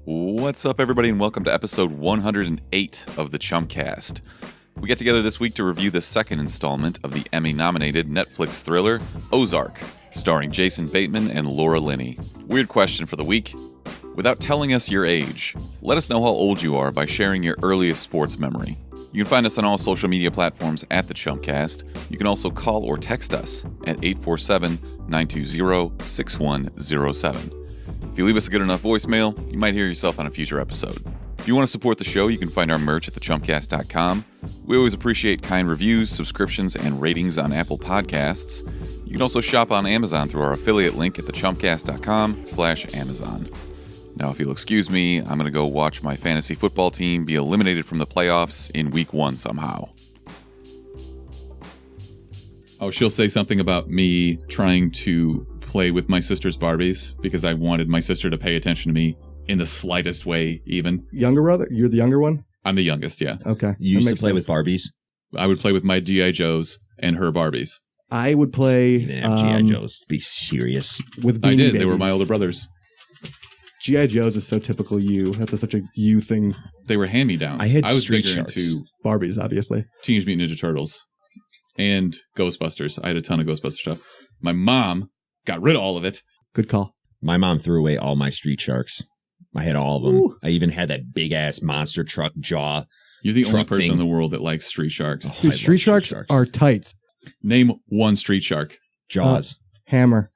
What's up, everybody, and welcome to episode 108 of the Chumpcast. We get together this week to review the second installment of the Emmy-nominated Netflix thriller, Ozark, starring Jason Bateman and Laura Linney. Weird question for the week. Without telling us your age, let us know how old you are by sharing your earliest sports memory. You can find us on all social media platforms at the Chumpcast. You can also call or text us at 847-920-6107. If you leave us a good enough voicemail, you might hear yourself on a future episode. If you want to support the show, you can find our merch at thechumpcast.com. We always appreciate kind reviews, subscriptions, and ratings on Apple Podcasts. You can also shop on Amazon through our affiliate link at thechumpcast.com/Amazon. Now, if you'll excuse me, I'm going to go watch my fantasy football team be eliminated from the playoffs in week 1 somehow. Oh, she'll say something about me trying to play with my sister's Barbies because I wanted my sister to pay attention to me in the slightest way, even. Younger brother? You're the younger one? I'm the youngest, yeah. Okay. You used to play with Barbies? I would play with my G.I. Joes and her Barbies. I would play... You didn't have G.I. Joes. Be serious. With I did. Babies. They were my older brothers. G.I. Joes is so typical you. That's such a you thing. They were hand-me-downs. I was bigger Sharks. into Barbies, obviously. Teenage Mutant Ninja Turtles and Ghostbusters. I had a ton of Ghostbusters stuff. My mom got rid of all of it. Good call. My mom threw away all my Street Sharks. I had all of them. Ooh. I even had that big-ass monster truck jaw. You're the only Truck person thing. in the world that likes Street Sharks. Oh, Dude, I Street love Sharks are tights. Name one Street Shark. Jaws. Hammer.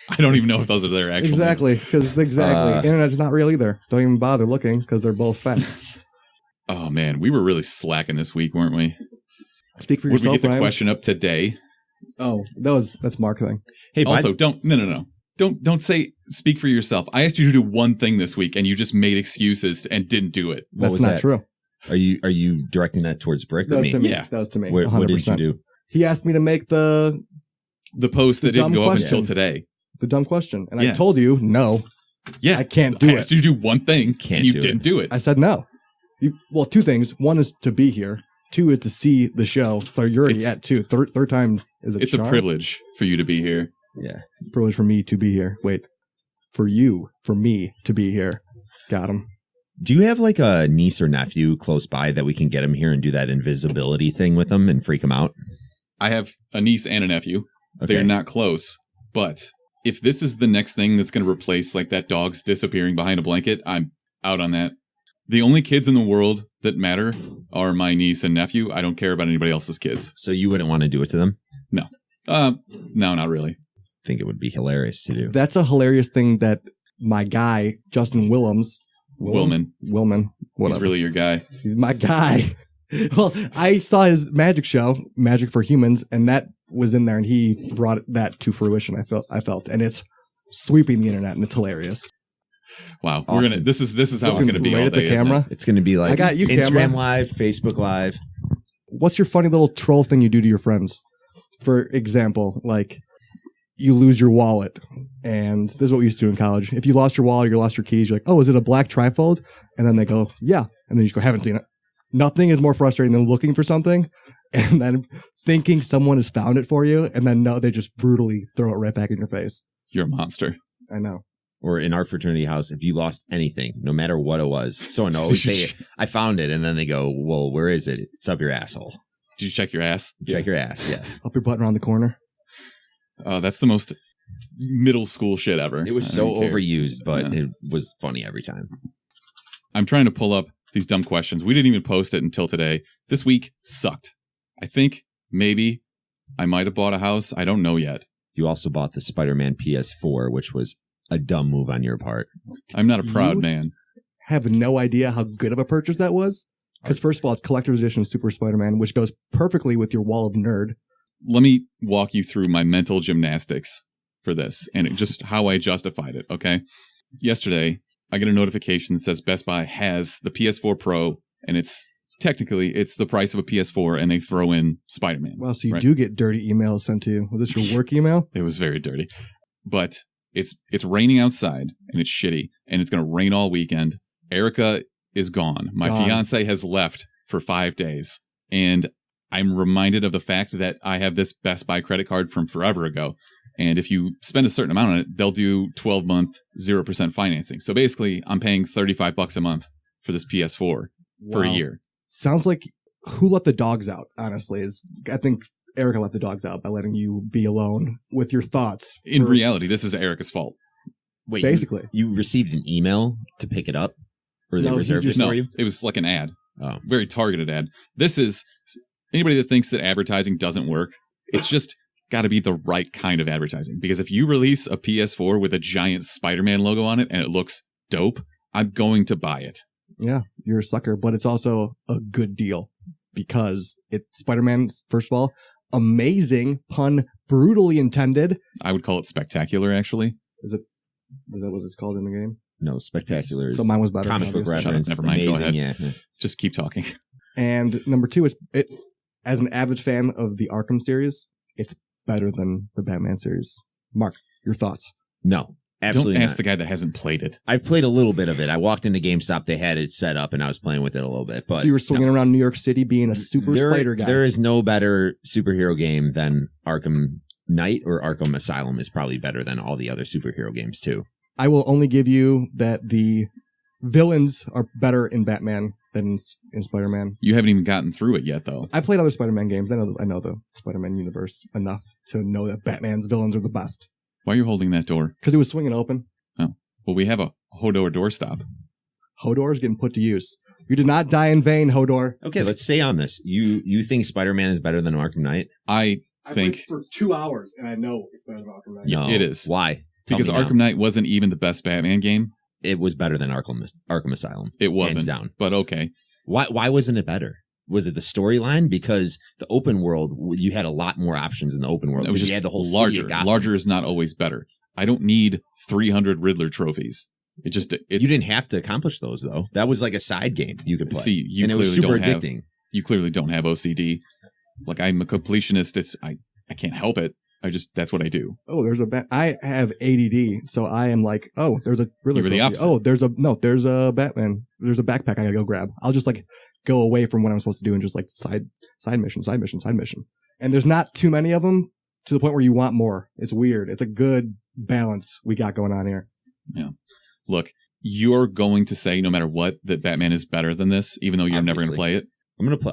I don't even know if those are their actual Exactly. Because Internet's not real either. Don't even bother looking because they're both facts. names. Oh, man. We were really slacking this week, weren't we? Speak for Would yourself, we get the Ryan. question up today? Oh, that's marketing. Hey, Also, no. Don't say speak for yourself. I asked you to do one thing this week, and you just made excuses and didn't do it. What That's was not that? true. Are you directing that towards Brick That or was me? to me. Yeah. That was to me. What did you 100%. do? He asked me to make the The post that didn't dumb go up question. until today. dumb question. And Yeah. I told you, no. Yeah. I can't do I it. asked you to do one thing, Can't and you do it. didn't do it. I said no. Well, two things. One is to be here. Two is to see the show. So you're already It's- at two. Third time is It's a privilege for you to be here. Yeah. Privilege for me to be here. Wait. For me to be here. Got him. Do you have like a niece or nephew close by that we can get him here and do that invisibility thing with him and freak him out? I have a niece and a nephew. Okay. They're not close, but if this is the next thing that's going to replace like that dog's disappearing behind a blanket, I'm out on that. The only kids in the world that matter are my niece and nephew. I don't care about anybody else's kids. So you wouldn't want to do it to them? No, not really. I think it would be hilarious to do. That's a hilarious thing that my guy, Justin Willman, He's whatever. really your guy. He's my guy. Well, I saw his magic show, Magic for Humans, and that was in there, and he brought that to fruition. I felt, and it's sweeping the internet, and it's hilarious. Wow, Awesome. we're gonna. This is how it's gonna be right all at the day. isn't camera. It's going to be like I got you, Instagram camera. Live, Facebook Live. What's your funny little troll thing you do to your friends? For example, like you lose your wallet, and this is what we used to do in college. If you lost your wallet or you lost your keys, you're like, "Oh, is it a black trifold?" And then they go, "Yeah," and then you just go, "Haven't seen it." Nothing is more frustrating than looking for something and then thinking someone has found it for you, and then no, they just brutally throw it right back in your face. You're a monster. I know. Or in our fraternity house, if you lost anything, no matter what it was, someone always say, "I found it," and then they go, "Well, where is it? It's up your asshole. Did you check your ass? Check your ass." Yeah, Up your butt around the corner. That's the most middle school shit ever. it was I so don't care. overused, but Yeah. it was funny every time. I'm trying to pull up these dumb questions. We didn't even post it until today. This week sucked. I think maybe I might have bought a house. I don't know yet. You also bought the Spider-Man PS4, which was a dumb move on your part. I'm not a proud You- man. Have no idea how good of a purchase that was. Because first of all, it's collector's edition Super Spider-Man, which goes perfectly with your wall of nerd. Let me walk you through my mental gymnastics for this and just how I justified it, okay? Yesterday, I get a notification that says Best Buy has the PS4 Pro, and it's the price of a PS4, and they throw in Spider-Man. Wow, so you right? do get dirty emails sent to you. Was this your work email? It was very dirty. But it's raining outside, and it's shitty, and it's going to rain all weekend. Erica is gone. My fiance has left for 5 days, and I'm reminded of the fact that I have this Best Buy credit card from forever ago, And if you spend a certain amount on it, they'll do 12-month 0% financing. So basically, I'm paying $35 a month for this PS4 for a Wow. year. Sounds like who let the dogs out, honestly, I think Erica let the dogs out by letting you be alone with your thoughts. In reality, this is Erica's fault. Wait, Basically. you received an email to pick it up? Or they No, he reserved it just- for No, you? it was like an ad. Oh. Very targeted ad. This is anybody that thinks that advertising doesn't work. It's just got to be the right kind of advertising. Because if you release a PS4 with a giant Spider-Man logo on it and it looks dope, I'm going to buy it. Yeah, you're a sucker, but it's also a good deal because it's Spider-Man's, first of all, amazing, pun brutally intended. I would call it spectacular, actually. Is that what it's called in the game? No, spectacular. So mine was better. Comic book obviously. reference. Never mind, go Amazing, ahead. yeah. Just keep talking. And number two, as an avid fan of the Arkham series, it's better than the Batman series. Mark, your thoughts? No, absolutely Don't ask not. the guy that hasn't played it. I've played a little bit of it. I walked into GameStop. They had it set up, and I was playing with it a little bit. But So you were swinging around New York City being a super spider guy. There is no better superhero game than Arkham Knight, or Arkham Asylum is probably better than all the other superhero games too. I will only give you that the villains are better in Batman than in Spider-Man. You haven't even gotten through it yet, though. I played other Spider-Man games. I know the Spider-Man universe enough to know that Batman's villains are the best. Why are you holding that door? Because it was swinging open. Well, we have a Hodor doorstop. Hodor is getting put to use. You did not die in vain, Hodor. Okay, let's stay on this. You think Spider-Man is better than Arkham Knight? I I think played for 2 hours, and I know it's better than Arkham Knight. Yeah, No. it is. Why? Tell because me now. Arkham Knight wasn't even the best Batman game. It was better than Arkham Asylum. It wasn't. Hands down. But okay. Why wasn't it better? Was it the storyline? Because the open world, you had a lot more options in the open world. It was You just had the whole city larger. of Gotham. Larger is not always better. I don't need 300 Riddler trophies. It's You didn't have to accomplish those though. That was like a side game you could play. See, you and it was clearly super don't have. addicting. You clearly don't have OCD. Like, I'm a completionist. I can't help it. That's what I do. Oh, I have ADD, so I am like, oh, there's a really. You were the opposite. Oh, there's a Batman. There's a backpack I gotta go grab. I'll just like go away from what I'm supposed to do and just like side mission. And there's not too many of them to the point where you want more. It's weird. It's a good balance we got going on here. Look, you're going to say, no matter what, that Batman is better than this, even though you're never going to Obviously. play it.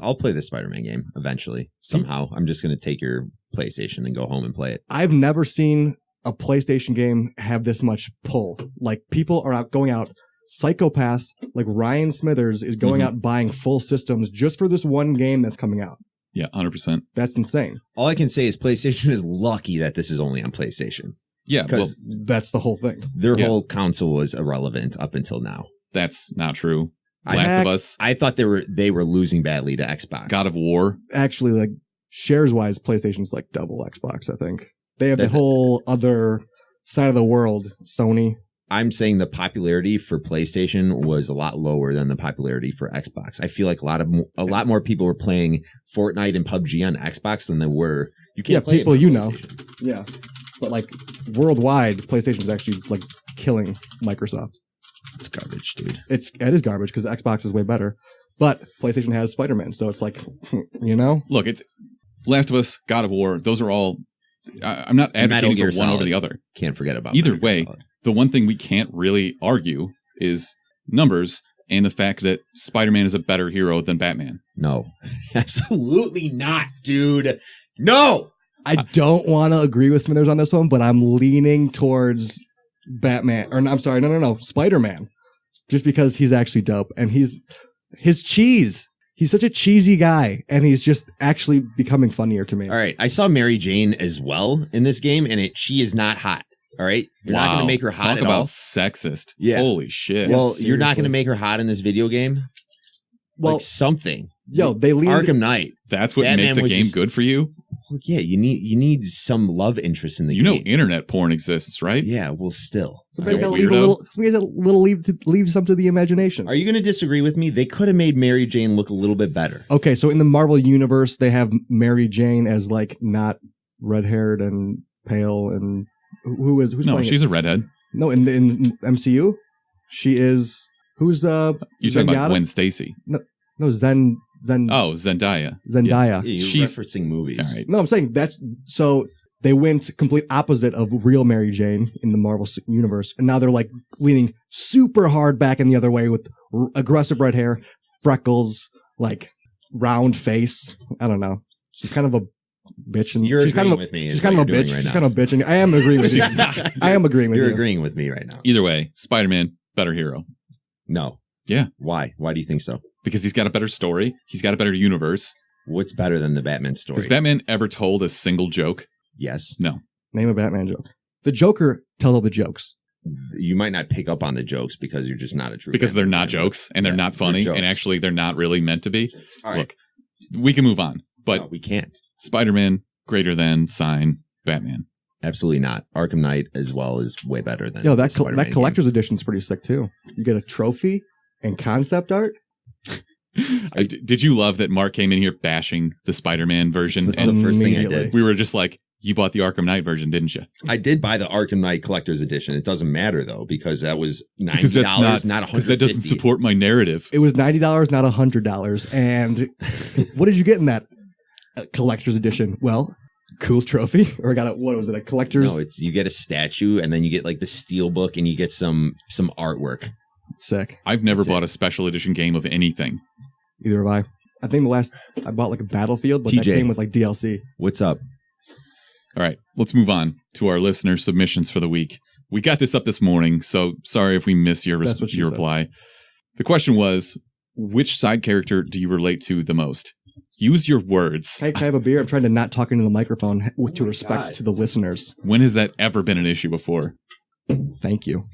I'll play the Spider-Man game eventually. Somehow. I'm just gonna take your PlayStation and go home and play it. I've never seen a PlayStation game have this much pull. Like people are going out. Psychopaths like Ryan Smithers is going out buying full systems just for this one game that's coming out. Yeah, 100%. That's insane. All I can say is PlayStation is lucky that this is only on PlayStation. Yeah, well, Because That's the whole thing. their Yeah. whole console was irrelevant up until now. that's not true. I- Last of Us, I thought they were losing badly to Xbox. God of War. Actually, like shares wise, PlayStation's like double Xbox. I think they have the That's- whole other side of the world. Sony. I'm saying the popularity for PlayStation was a lot lower than the popularity for Xbox. I feel like a lot more people were playing Fortnite and PUBG on Xbox than they were. You can't Yeah, play people it on you know. PlayStation. Yeah, but like worldwide, PlayStation's actually like killing Microsoft. It's garbage, dude. It is garbage because Xbox is way better. But PlayStation has Spider-Man, so it's like, you know. Look, it's Last of Us, God of War. Those are all. I'm not Metal advocating Gear for one over Solid. the other. Can't forget about Either Metal Gear way, Solid. the one thing we can't really argue is numbers and the fact that Spider-Man is a better hero than Batman. No, absolutely not, dude. No. I don't want to agree with Smithers on this one, but I'm leaning towards Batman. Or I'm sorry, no, Spider-Man. Just because he's actually dope. And his cheese. He's such a cheesy guy. And he's just actually becoming funnier to me. All right, I saw Mary Jane as well in this game, and she is not hot. All right, you're not going to make her hot Talk at about all. sexist. Yeah. Holy shit. Well, Yeah, you're not going to seriously. make her hot in this video game. Well, Like something. yo, they leaned. Arkham Knight. That's what Batman makes a was game just- good for you? Well, yeah, you need some love interest in the You game. know internet porn exists, right? Yeah, well, still. Somebody You gotta leave a weirdo. little leave some to the imagination. Are you going to disagree with me? They could have made Mary Jane look a little bit better. Okay, so in the Marvel universe, they have Mary Jane as like not red-haired and pale, and who's No, playing she's it? a redhead. No, in MCU, she is who's You're talking about Gwen Stacy. No, Zen Oh, Zendaya. Zendaya. You're She's- referencing movies. All right. No, I'm saying that's so they went complete opposite of real Mary Jane in the Marvel universe, and now they're like leaning super hard back in the other way with aggressive red hair, freckles, like round face. I don't know. She's kind of a bitch, and You're she's kind of with me. she's kind of a bitch. She's kind of a bitch, and I am agreeing with you. I am agreeing with you. You're agreeing with me right now. Either way, Spider-Man, better hero. No. Yeah. Why? Why do you think so? Because he's got a better story. He's got a better universe. What's better than the Batman story? Has Batman ever told a single joke? Yes. No. Name a Batman joke. The Joker tells all the jokes. You might not pick up on the jokes because you're just not a true Because Batman they're not fan. jokes, and they're not funny, they're and jokes. actually they're not really meant to be. All right. Look, we can move on. But No, we can't. Spider-Man, greater than, sign, Batman. Absolutely not. Arkham Knight as well is way better than Yo, the that Spider-Man that collector's edition is pretty sick too. You get a trophy and concept art. Did you love that Mark came in here bashing the Spider-Man version? That's And the first thing I Immediately. did. we were just like, you bought the Arkham Knight version, didn't you? I did buy the Arkham Knight collector's edition. It doesn't matter though because that was Because $90, that's not Because that doesn't $150. support my narrative. It was $90, not $100. And what did you get in that collector's edition? Well, cool trophy, or I got it. What was it? A collector's? No, it's you get a statue and then you get like the steel book and you get some artwork. Sick. I've never That's bought a special edition game of anything. Either have I. I think the last I bought like a Battlefield, but that TJ. came with like DLC. What's up? All right, let's move on to our listener submissions for the week. We got this up this morning, so sorry if we miss your That's what she your said. reply. The question was, which side character do you relate to the most? Use your words. Hey, can I have a beer? I'm trying to not talk into the microphone with Oh to my respect God. to the listeners. When has that ever been an issue before? Thank you.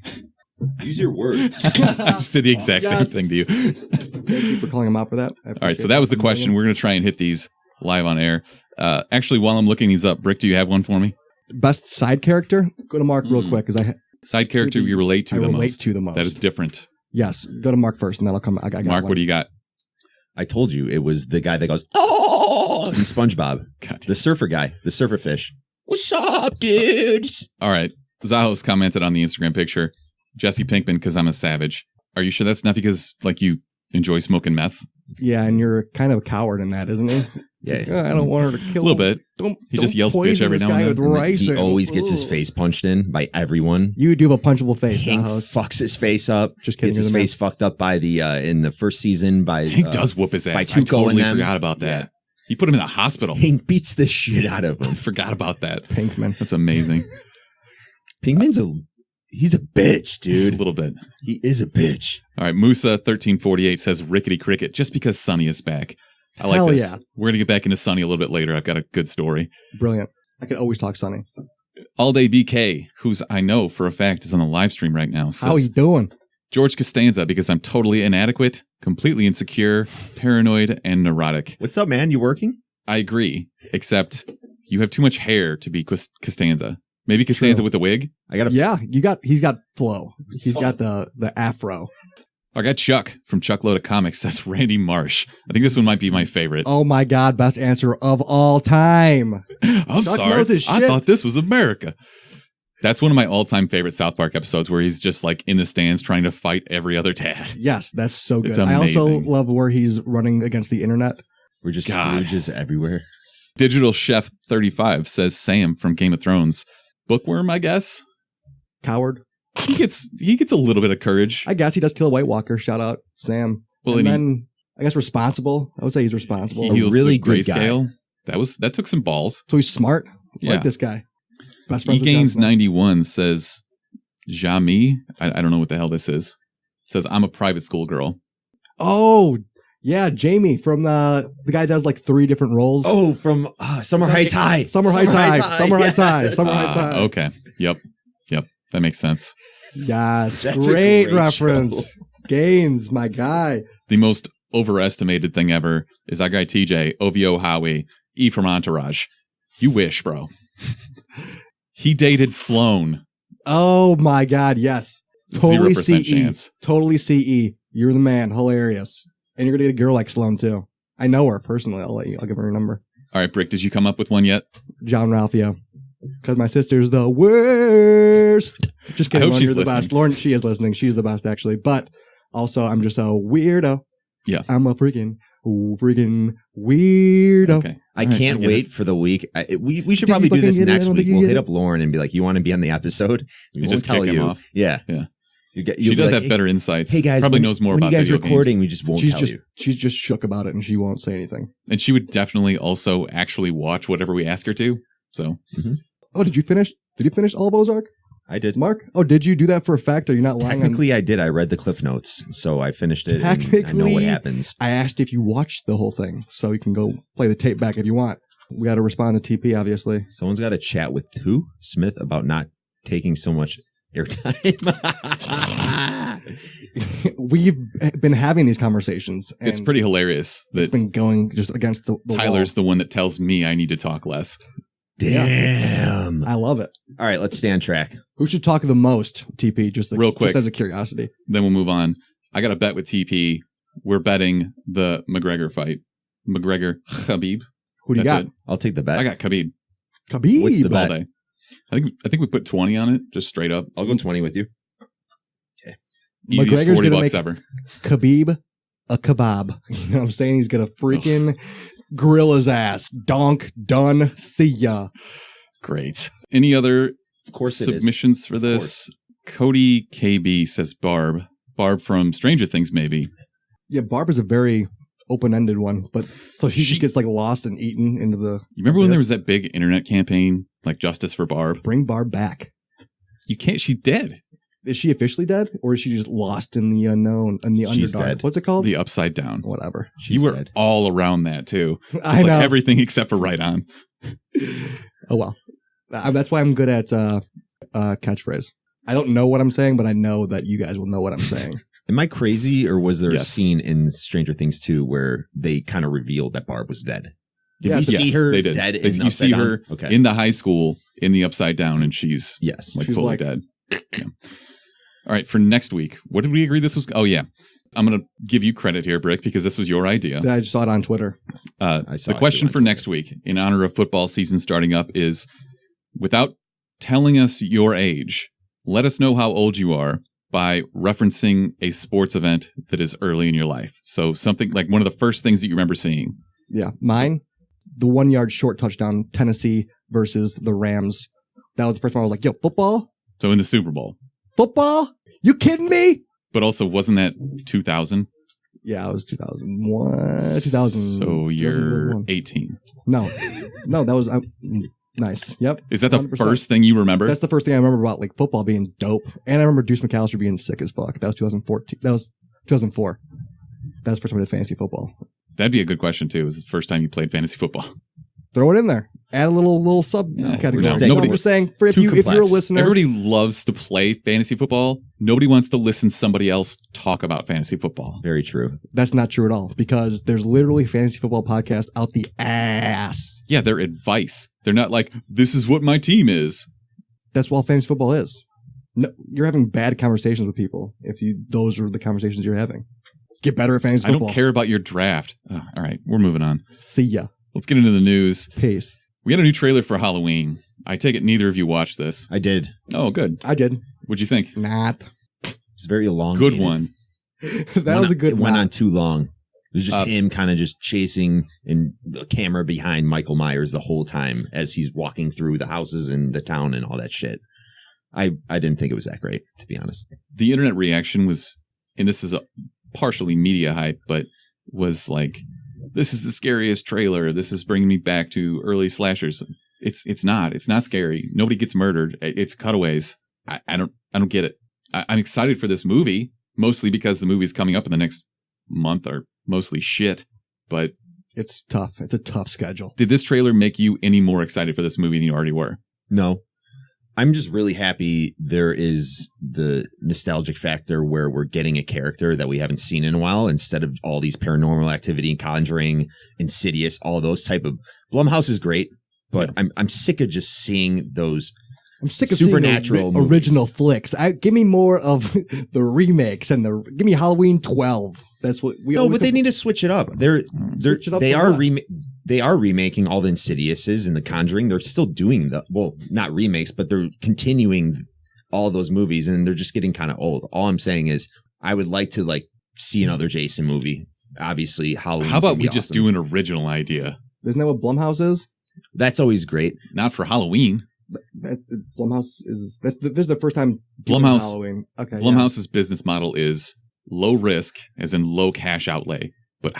Use your words. I just did the exact same Yes. thing to you. Thank you for calling him out for that. All right, so that was the question. We're going to try and hit these live on air. Actually, while I'm looking these up, Brick, do you have one for me? Best side character? Go to Mark real quick because Side character you relate to I the relate most. to the most. That is different. Yes. Go to Mark first, and then I'll come. I got Mark, one. what do you got? I told you it was the guy that goes, oh, in SpongeBob. God. The surfer guy, the surfer fish. What's up, dudes? All right. Zahos commented on the Instagram picture. Jesse Pinkman, because I'm a savage. Are you sure that's not because like you enjoy smoking meth? Yeah, and you're kind of a coward in that, isn't he? Yeah. I don't want her to A kill. little bit. Don't. He just don't yells bitch poison every this now and guy then. with And rice he and- always gets his Ugh. face punched in by everyone. You do have a punchable face, Hank Zahos. fucks his face up. Just kidding. Gets his you're the man. face fucked up by the in the first season by Hank does whoop his by ass. I Tuco totally and them. forgot about that. He put him in the hospital. Hank beats the shit out of I him. forgot about that. Pinkman. That's amazing. Pinkman's he's a bitch, A dude. little bit. He is a bitch. All right. Musa1348 says Rickety Cricket just because Sonny is back. I like Hell this. yeah. We're going to get back into Sonny a little bit later. I've got a good story. Brilliant. I can always talk Sonny. All Day BK, who's I know for a fact is on the live stream right now, How says you doing? George Costanza because I'm totally inadequate, completely insecure, paranoid, and neurotic. What's up, man? You working? I agree, except you have too much hair to be Costanza. Maybe Costanza True. with a wig? I got a Yeah, he's got flow. He's got the afro. I got Chuck from Chuck Load of Comics says Randy Marsh. I think this one might be my favorite. Oh my God, best answer of all time. I'm Chuck sorry. knows his I shit. thought this was America. That's one of my all-time favorite South Park episodes where he's just like in the stands trying to fight every other dad. Yes, that's so good. It's I also amazing. love where he's running against the internet. We're just God. Scrooges everywhere. Digital Chef 35 says Sam from Game of Thrones. Bookworm, I guess. Coward. He gets a little bit of courage. I guess he does kill a White Walker. Shout out Sam. Well, and and then I guess responsible. I would say he's responsible. he a heals really the good guy. grayscale. That took some balls. So he's smart. Yeah. Like this guy. Best friends with Egains Jon Snow. 91 says Jami. I don't know what the hell this is. Says I'm a private school girl. Oh, yeah, Jamie from the guy does like 3 different roles. Oh, from Summer Heights High. Summer Heights High. Summer Heights High. Yes. Summer Heights High. Okay. Yep. That makes sense. Yes, That's a great great reference. show. Gaines, my guy. The most overestimated thing ever is our guy TJ, OVO Howie, E from Entourage. You wish, bro. He dated Sloane. Oh my God, yes. Totally 0% CE. chance. Totally CE. You're the man. Hilarious. And you're gonna get a girl like Sloan too. I know her personally. I'll give her a number. All right, Brick, did you come up with one yet? John Ralphio. Because my sister's the worst. Just kidding, I hope Lauren, she's you're the listening. best. Lauren, she is listening. She's the best, actually. But also, I'm just a weirdo. Yeah. I'm a freaking Freaking weirdo. Okay. I All right, can't I get wait for the week. We should probably do this next week. We'll hit up Lauren and be like, you want to be on the episode? You just kick him off. Yeah. Yeah. She does have better insights. Hey guys, probably knows more when about you guys video recording, games. we just won't tell you. She's just shook about it and she won't say anything. And she would definitely also actually watch whatever we ask her to. So, Oh, did you finish? Did you finish all of Ozark? I did. Mark? Oh, did you do that for a fact? Or you're not lying? Technically, I did. I read the Cliff Notes, so I finished it. And I know what Technically, happens. I asked if you watched the whole thing, so you can go play the tape back if you want. We got to respond to TP, obviously. Someone's got to chat with who? Smith about not taking so much airtime. We've been having these conversations. And it's pretty hilarious it's that been going just against the Tyler's wall. the one that tells me I need to talk less. Damn. I love it. All right, let's stay on track. Who should talk the most, TP? Real quick. Just as a curiosity. Then we'll move on. I got a bet with TP. We're betting the McGregor fight. McGregor Khabib. Who do you got? I'll take the bet. I got Khabib Khabib. What's the all bet? day. I think we put 20 on it, just straight up. I'll go 20 with you. Easiest McGregor's 40 gonna bucks make- ever. Khabib a kebab. You know what I'm saying? He's going to freaking grill his ass. Donk. Done. See ya. Great. Any other Of course it is. submissions for this? Cody KB says Barb. Barb from Stranger Things, maybe. Yeah, Barb is a very open-ended one, but so she She- just gets like lost and eaten into the. You remember when there abyss. was that big internet campaign, like Justice for Barb? Bring Barb back. You can't. She's dead. Is she officially dead, or is she just lost in the unknown and the She's underdark? dead. What's it called? The Upside Down. Whatever. She's You were dead. all around that too. I know. Like everything except for right on. Oh well, that's why I'm good at catchphrase. I don't know what I'm saying, but I know that you guys will know what I'm saying. Am I crazy, or was there a Yes. scene in Stranger Things 2 where they kind of revealed that Barb was dead? Did Yeah, we yes, see her they did. dead? They- in you Upside see Down? her Okay. in the high school in the Upside Down, and she's Yes. like She's fully like- dead. Yeah. All right, for next week, what did we agree this was? Oh yeah, I'm gonna give you credit here, Brick, because this was your idea. I just saw it on Twitter. I saw The it question too on for next week, in honor of football season starting up, is without telling us your age, let us know how old you are by referencing a sports event that is early in your life. So something like one of the first things that you remember seeing. Yeah, mine, the 1 yard short touchdown, Tennessee versus the Rams. That was the first one I was like, yo, football? So in the Super Bowl. Football? You kidding me? But also, wasn't that 2000? Yeah, it was 2001, 2000. So you're 2001. 18. No, that was nice. Yep. Is that the 100%. first thing you remember? That's the first thing I remember about like football being dope. And I remember Deuce McAllister being sick as fuck. That was 2014. That was 2004. That was the first time I did fantasy football. That'd be a good question too. Was the first time you played fantasy football? Throw it in there. Add a little sub Yeah, category. we're down. Nobody was saying for if Too you're a complex. listener. Everybody loves to play fantasy football. Nobody wants to listen to somebody else talk about fantasy football. Very true. That's not true at all because there's literally fantasy football podcasts out the ass. Yeah, they're advice. They're not like, this is what my team is. That's what fantasy football is. No, you're having bad conversations with people if those are the conversations you're having. Get better at fantasy I football. don't care about your draft. All right, we're moving on. See ya. Let's get into the news. Peace. We got a new trailer for Halloween. I take it neither of you watched this. I did. Oh, good. I did. What'd you think? Not. It's very long. Good one. That was a good It went not. on too long. It was just Uh, him kind of just chasing and the camera behind Michael Myers the whole time as he's walking through the houses in the town and all that shit. I didn't think it was that great, to be honest. The internet reaction was, and this is a partially media hype, but was like, this is the scariest trailer. This is bringing me back to early slashers. It's not scary. Nobody gets murdered. It's cutaways. I don't get it. I'm excited for this movie, mostly because the movie's coming up in the next month are mostly shit. But It's tough. It's a tough schedule. did this trailer make you any more excited for this movie than you already were? No. I'm just really happy there is the nostalgic factor where we're getting a character that we haven't seen in a while instead of all these Paranormal Activity and Conjuring, Insidious, all those type of... Blumhouse is great, but I'm sick of just seeing those... I'm sick of Supernatural seeing original flicks. Give me more of the remakes and give me Halloween 12. That's what we. No, but they need to switch it up. Switch it up They to are what? they are remaking all the Insidiouses and the Conjuring. They're still doing not remakes, but they're continuing all those movies, and they're just getting kind of old. All I'm saying is, I would like to see another Jason movie. obviously Halloween. How about we just do an original idea? Isn't that what Blumhouse is? That's always great. Not for Halloween. Blumhouse is this is the first time Blumhouse Halloween. Okay. Blumhouse's business model is low risk, as in low cash outlay, but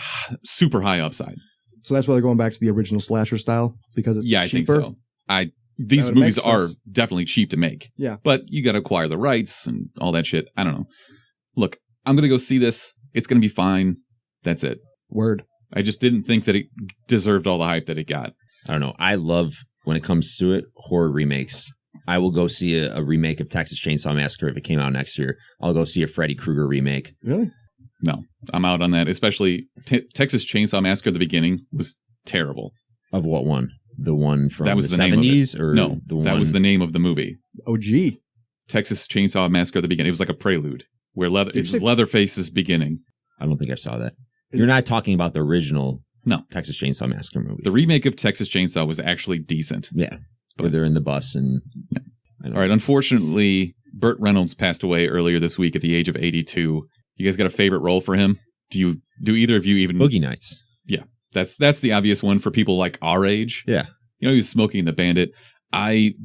super high upside. So that's why they're going back to the original slasher style because it's I cheaper? think so. These movies are definitely cheap to make. Yeah. But you got to acquire the rights and all that shit. I don't know. Look, I'm going to go see this. It's going to be fine. That's it. Word. I just didn't think that it deserved all the hype that it got. I don't know. I love, when it comes to it, horror remakes. I will go see a remake of Texas Chainsaw Massacre if it came out next year. I'll go see a Freddy Krueger remake. Really? No, I'm out on that. Especially Texas Chainsaw Massacre at the beginning was terrible. Of what one? The one from that was the the 70s? Name of it. Or no, that was the name of the movie. OG. Texas Chainsaw Massacre at the beginning. It was like a prelude where it was Leatherface's beginning. I don't think I saw that. You're not talking about the original Texas Chainsaw Massacre movie. The remake of Texas Chainsaw was actually decent. Yeah. Where they're in the bus and... Yeah. All right. Unfortunately, Burt Reynolds passed away earlier this week at the age of 82. You guys got a favorite role for him? Do either of you even... Boogie Nights. Yeah. That's the obvious one for people like our age. Yeah. You know, he was Smoking the Bandit.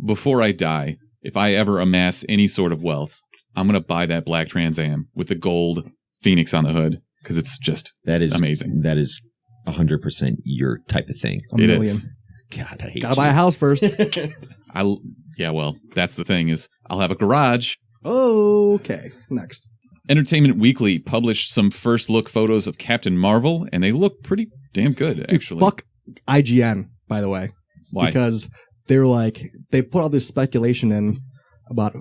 Before I die, if I ever amass any sort of wealth, I'm going to buy that black Trans Am with the gold Phoenix on the hood because it's just amazing. That is 100% your type of thing. $1 million. Is. God, I hate Gotta buy a house first. Well, that's the thing is I'll have a garage. Okay. Next. Entertainment Weekly published some first look photos of Captain Marvel, and they look pretty damn good, actually. Fuck IGN, by the way. Why? Because they're like, they put all this speculation in about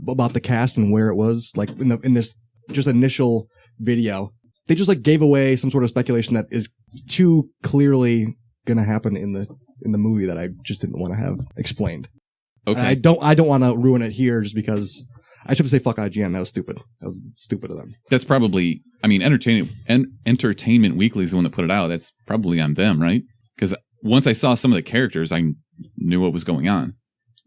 about the cast and where it was, like in this just initial video. They just like gave away some sort of speculation that is too clearly gonna happen in the movie that I just didn't want to have explained. Okay. And I don't want to ruin it here just because I should have to say fuck IGN. That was stupid. That was stupid of them. That's probably, I mean, Entertainment Weekly is the one that put it out. That's probably on them, right? Because once I saw some of the characters, I knew what was going on.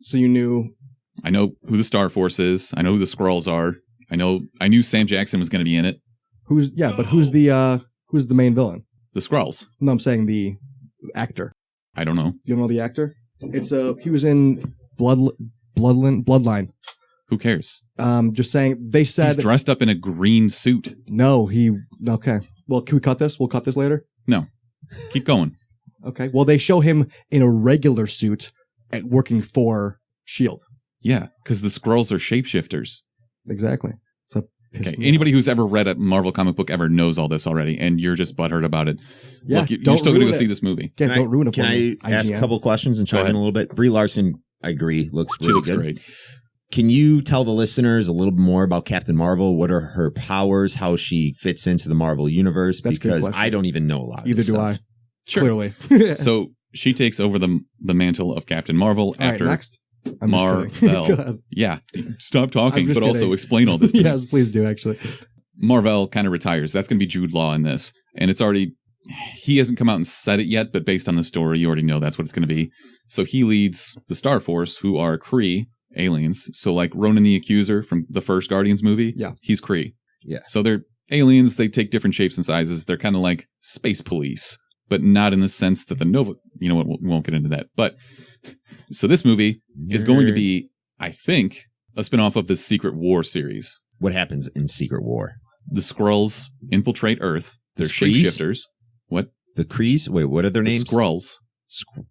So you knew? I know who the Star Force is. I know who the Skrulls are. I knew Sam Jackson was going to be in it. Who's the main villain? The Skrulls. No, I'm saying the actor. I don't know. You don't know the actor? It's he was in Bloodline. Who cares? Just saying. They said he's dressed up in a green suit. No, okay. Well, can we cut this? We'll cut this later. No, keep going. Okay. Well, they show him in a regular suit working for S.H.I.E.L.D. Yeah, because the Skrulls are shapeshifters. Exactly. So okay. Anybody who's ever read a Marvel comic book ever knows all this already, and you're just butthurt about it. Yeah, look, you're still going to go see this movie. Yeah, don't ruin it for me. Can I ask a couple questions and chime in a little bit? Brie Larson, I agree, looks really good. Great. Can you tell the listeners a little more about Captain Marvel? What are her powers? How she fits into the Marvel universe? That's because I don't even know a lot. Either of this do stuff. I. Sure. Clearly. So she takes over the mantle of Captain Marvel after next. Marvel. Yeah, stop talking, but also explain all this to yes, me. Please do, actually. Marvel kind of retires. That's going to be Jude Law in this. And it's already, he hasn't come out and said it yet, but based on the story, you already know that's what it's going to be. So he leads the Star Force, who are Kree aliens. So like Ronan the Accuser from the first Guardians movie, he's Kree. Yeah. So they're aliens. They take different shapes and sizes. They're kind of like space police, but not in the sense that the Nova, you know what, we won't get into that. But so this movie is going to be, I think, a spinoff of the Secret War series. What happens in Secret War? The Skrulls infiltrate Earth. They're shapeshifters. What? The Krees? Wait, what are their names? Skrulls.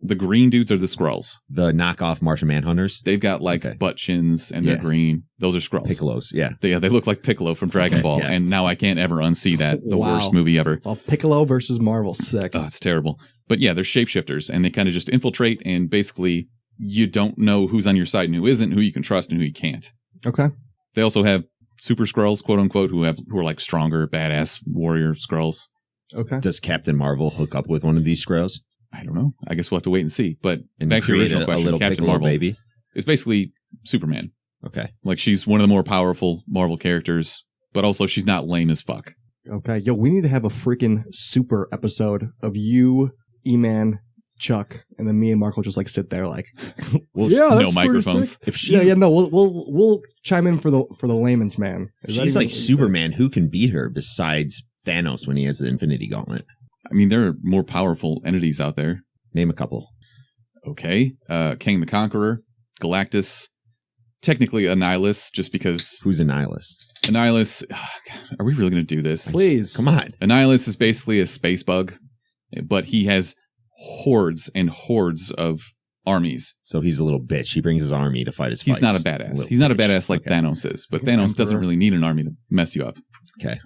The green dudes are the Skrulls. The knockoff Martian Manhunters? They've got like butt chins and they're green. Those are Skrulls. Piccolos, yeah. They look like Piccolo from Dragon Ball. Yeah. And now I can't ever unsee that. The worst movie ever. Well, Piccolo versus Marvel. Sick. Oh, it's terrible. But yeah, they're shapeshifters and they kind of just infiltrate and basically you don't know who's on your side and who isn't, who you can trust and who you can't. Okay. They also have super Skrulls, quote unquote, who are like stronger, badass warrior Skrulls. Okay. Does Captain Marvel hook up with one of these Skrulls? I don't know. I guess we'll have to wait and see. But and back to your original question, little Captain Piccolo Marvel baby is basically Superman. Okay. Like she's one of the more powerful Marvel characters, but also she's not lame as fuck. Okay. Yo, we need to have a freaking super episode of you, E-Man, Chuck, and then me and Mark will just like sit there like, well, no microphones. If she's, no, we'll chime in for the layman's man. She's like Superman. Who can beat her besides Thanos when he has the Infinity Gauntlet. I mean, there are more powerful entities out there. Name a couple. Okay. Kang the Conqueror, Galactus, technically Annihilus, just because Who's Annihilus? Annihilus, are we really going to do this? Please. Come on. Annihilus is basically a space bug, but he has hordes and hordes of armies. So he's a little bitch. He brings his army to fight his He's fights. not a badass. He's not a badass like Okay. Thanos is, but Thanos doesn't Emperor. really need an army to mess you up. Okay.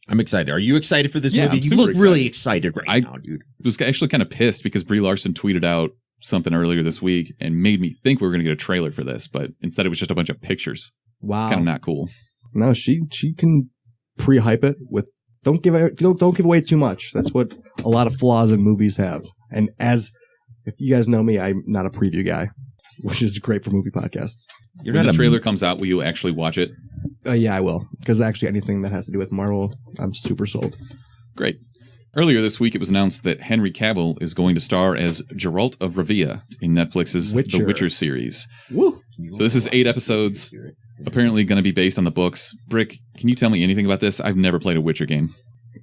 I'm excited. Are you excited for this Yeah, movie? I'm You super look really excited right now, dude. I was actually kind of pissed because Brie Larson tweeted out something earlier this week and made me think we were going to get a trailer for this, but instead it was just a bunch of pictures. Wow. It's kind of not cool. No, she can pre-hype it with don't give away too much. That's what a lot of flaws in movies have. And if you guys know me, I'm not a preview guy, which is great for movie podcasts. You're When not the a trailer comes out, will you actually watch it? Yeah, I will, because actually anything that has to do with Marvel, I'm super sold. Great. Earlier this week, it was announced that Henry Cavill is going to star as Geralt of Rivia in Netflix's Witcher. The Witcher series. Woo! So this is 8 episodes, apparently going to be based on the books. Brick, can you tell me anything about this? I've never played a Witcher game.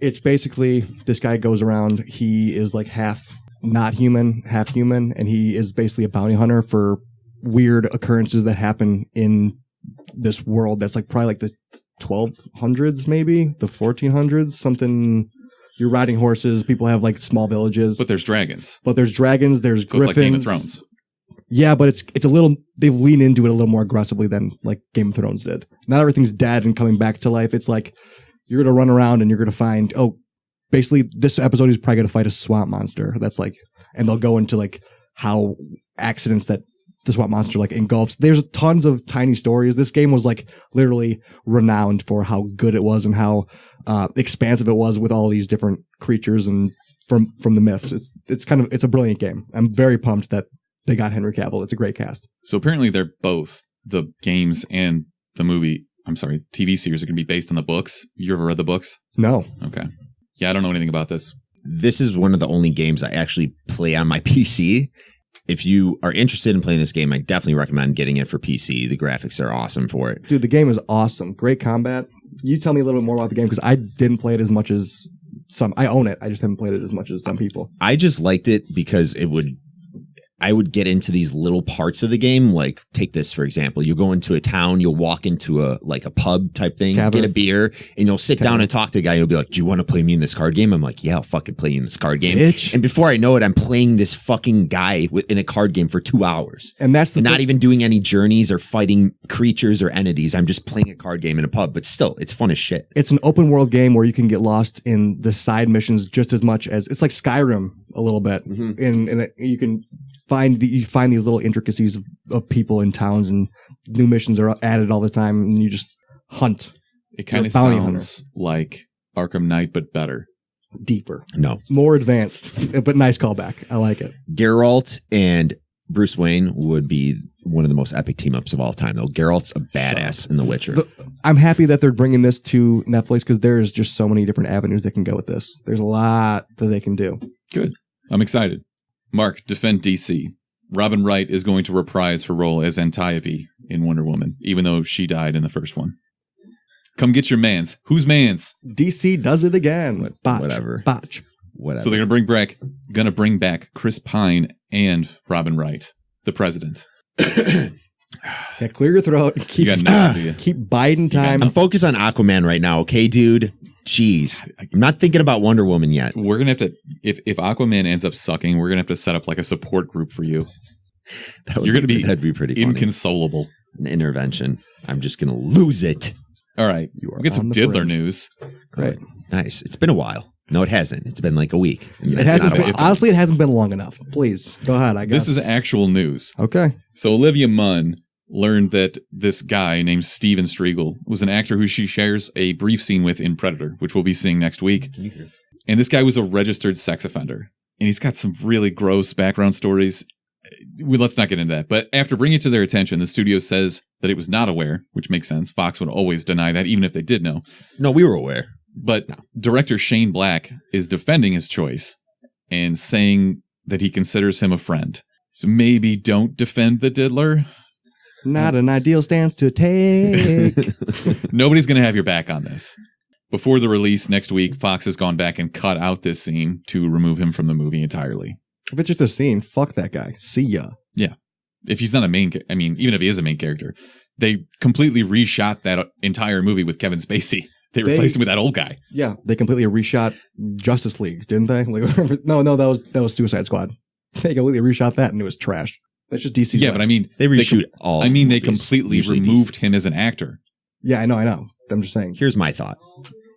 It's basically this guy goes around. He is like half not human, half human, and he is basically a bounty hunter for weird occurrences that happen in this world. That's like probably like the 1200s, maybe the 1400s, something. You're riding horses. People have like small villages, But there's dragons. there's dragons. There's So it's griffins. like Game of Thrones. Yeah, but it's a little. They've leaned into it a little more aggressively than like Game of Thrones did. Not everything's dead and coming back to life. It's like you're gonna run around and you're gonna find. Oh, basically, this episode is probably gonna fight a swamp monster. That's like, and they'll go into like how accidents that the swamp monster like engulfs. There's tons of tiny stories. This game was like literally renowned for how good it was and how expansive it was with all these different creatures and from the myths. It's a brilliant game. I'm very pumped that they got Henry Cavill. It's a great cast. So apparently they're both, the games and the TV series are going to be based on the books. You ever read the books? No. Okay. Yeah, I don't know anything about this. This is one of the only games I actually play on my PC. If you are interested in playing this game, I definitely recommend getting it for PC. The graphics are awesome for it. Dude, the game is awesome. Great combat. You tell me a little bit more about the game because I didn't play it as much as some. I own it. I just haven't played it as much as some people. I just liked it because I would get into these little parts of the game. Like, take this, for example. You go into a town, you'll walk into a pub type thing, Tavern. get a beer, and you'll sit down and talk to a guy. And you'll be like, do you want to play me in this card game? I'm like, yeah, I'll fucking play you in this card game. Bitch. And before I know it, I'm playing this fucking guy in a card game for 2 hours. And that's the And not thing. even doing any journeys or fighting creatures or entities. I'm just playing a card game in a pub, but still, it's fun as shit. It's an open world game where you can get lost in the side missions just as much as it's like Skyrim a little bit. Mhm. And you can find these little intricacies of people in towns, and new missions are added all the time, and you just hunt It kind of You're a bounty sounds like Arkham Knight, but better. deeper, No. more advanced, but nice callback. I like it. Geralt and Bruce Wayne would be one of the most epic team ups of all time, though. Geralt's a badass in The Witcher. I'm happy that they're bringing this to Netflix because there's just so many different avenues they can go with this. There's a lot that they can do. Good. I'm excited. Mark, defend DC. Robin Wright is going to reprise her role as Antiope in Wonder Woman, even though she died in the first one. Come get your mans. Who's mans? DC does it again. Botch. Whatever. Botch. Whatever. So they're going to bring back Chris Pine and Robin Wright, the president. Yeah, clear your throat. You got nothing, do you? Keep biding time. I'm focused on Aquaman right now, okay, dude? Jeez. I'm not thinking about Wonder Woman yet. We're going to have to, if Aquaman ends up sucking, we're going to have to set up like a support group for you. You're going to be that'd be pretty funny. inconsolable. An intervention. I'm just going to lose it. All right. You are We'll get some on the diddler brink. news. Great. Nice. It's been a while. No, it hasn't. It's been like a week. And It that's hasn't not a been, while. honestly, it hasn't been long enough. Please go ahead. I guess This is actual news. okay. So Olivia Munn learned that this guy named Steven Striegel was an actor who she shares a brief scene with in Predator, which we'll be seeing next week. And this guy was a registered sex offender. And he's got some really gross background stories. Let's not get into that. But after bringing it to their attention, the studio says that it was not aware, which makes sense. Fox would always deny that, even if they did know. No, we were aware. But director Shane Black is defending his choice and saying that he considers him a friend. So maybe don't defend the diddler. Not an ideal stance to take. Nobody's going to have your back on this. Before the release next week, Fox has gone back and cut out this scene to remove him from the movie entirely. If it's just a scene, fuck that guy. See ya. Yeah. If he's not a main, even if he is a main character, they completely reshot that entire movie with Kevin Spacey. They replaced him with that old guy. Yeah, they completely reshot Justice League, didn't they? Like, no, that was Suicide Squad. They completely reshot that and it was trash. That's just DC's. Yeah, but I mean, they reshoot all. I mean, they completely removed him as an actor. Yeah, I know. I'm just saying. Here's my thought.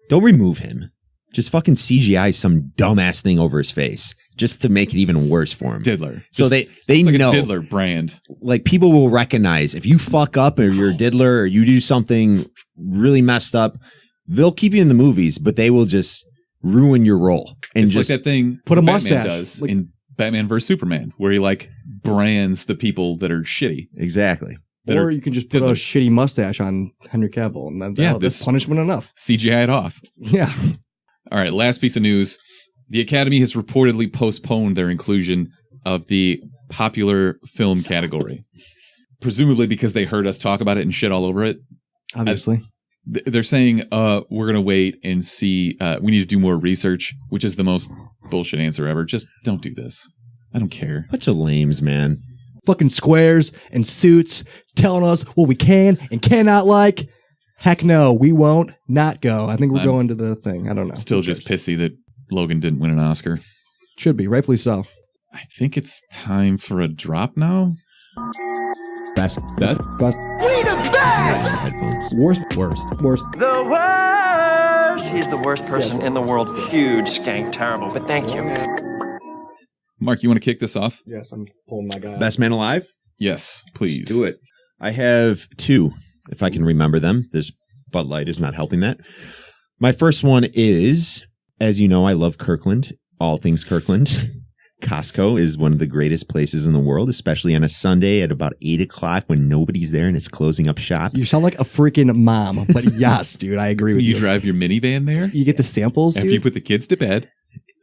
Don't remove him. Just fucking CGI some dumbass thing over his face just to make it even worse for him. Diddler. So they like know. A Diddler brand. Like people will recognize if you fuck up or you're a diddler or you do something really messed up, they'll keep you in the movies, but they will just ruin your role. And it's just like that thing put a Batman mustache does like, in Batman vs Superman, where he like brands the people that are shitty. Exactly. Or you can just put a shitty mustache on Henry Cavill, and that's punishment enough. CGI it off. Yeah. All right, last piece of news. The Academy has reportedly postponed their inclusion of the popular film category. Presumably because they heard us talk about it and shit all over it. Obviously. They're saying, we're going to wait and see. We need to do more research, which is the most bullshit answer ever. Just don't do this. I don't care. Bunch of lames, man. Fucking squares and suits telling us what we can and cannot like. Heck no, we won't not go. I think we're going to the thing. I don't know. Still just pissy that Logan didn't win an Oscar. Should be, rightfully so. I think it's time for a drop now. Best. We the best! Headphones. Worst. The worst! He's the worst person in the world. Huge, skank, terrible, but thank you. Mark, you want to kick this off? Yes, I'm pulling my guy. Best man alive? Yes, please. Let's do it. I have two, if I can remember them. This Bud Light is not helping that. My first one is, as you know, I love Kirkland. All things Kirkland. Costco is one of the greatest places in the world, especially on a Sunday at about 8 o'clock when nobody's there and it's closing up shop. You sound like a freaking mom, but yes, dude, I agree with you. You drive your minivan there? You get the samples, after dude? you put the kids to bed?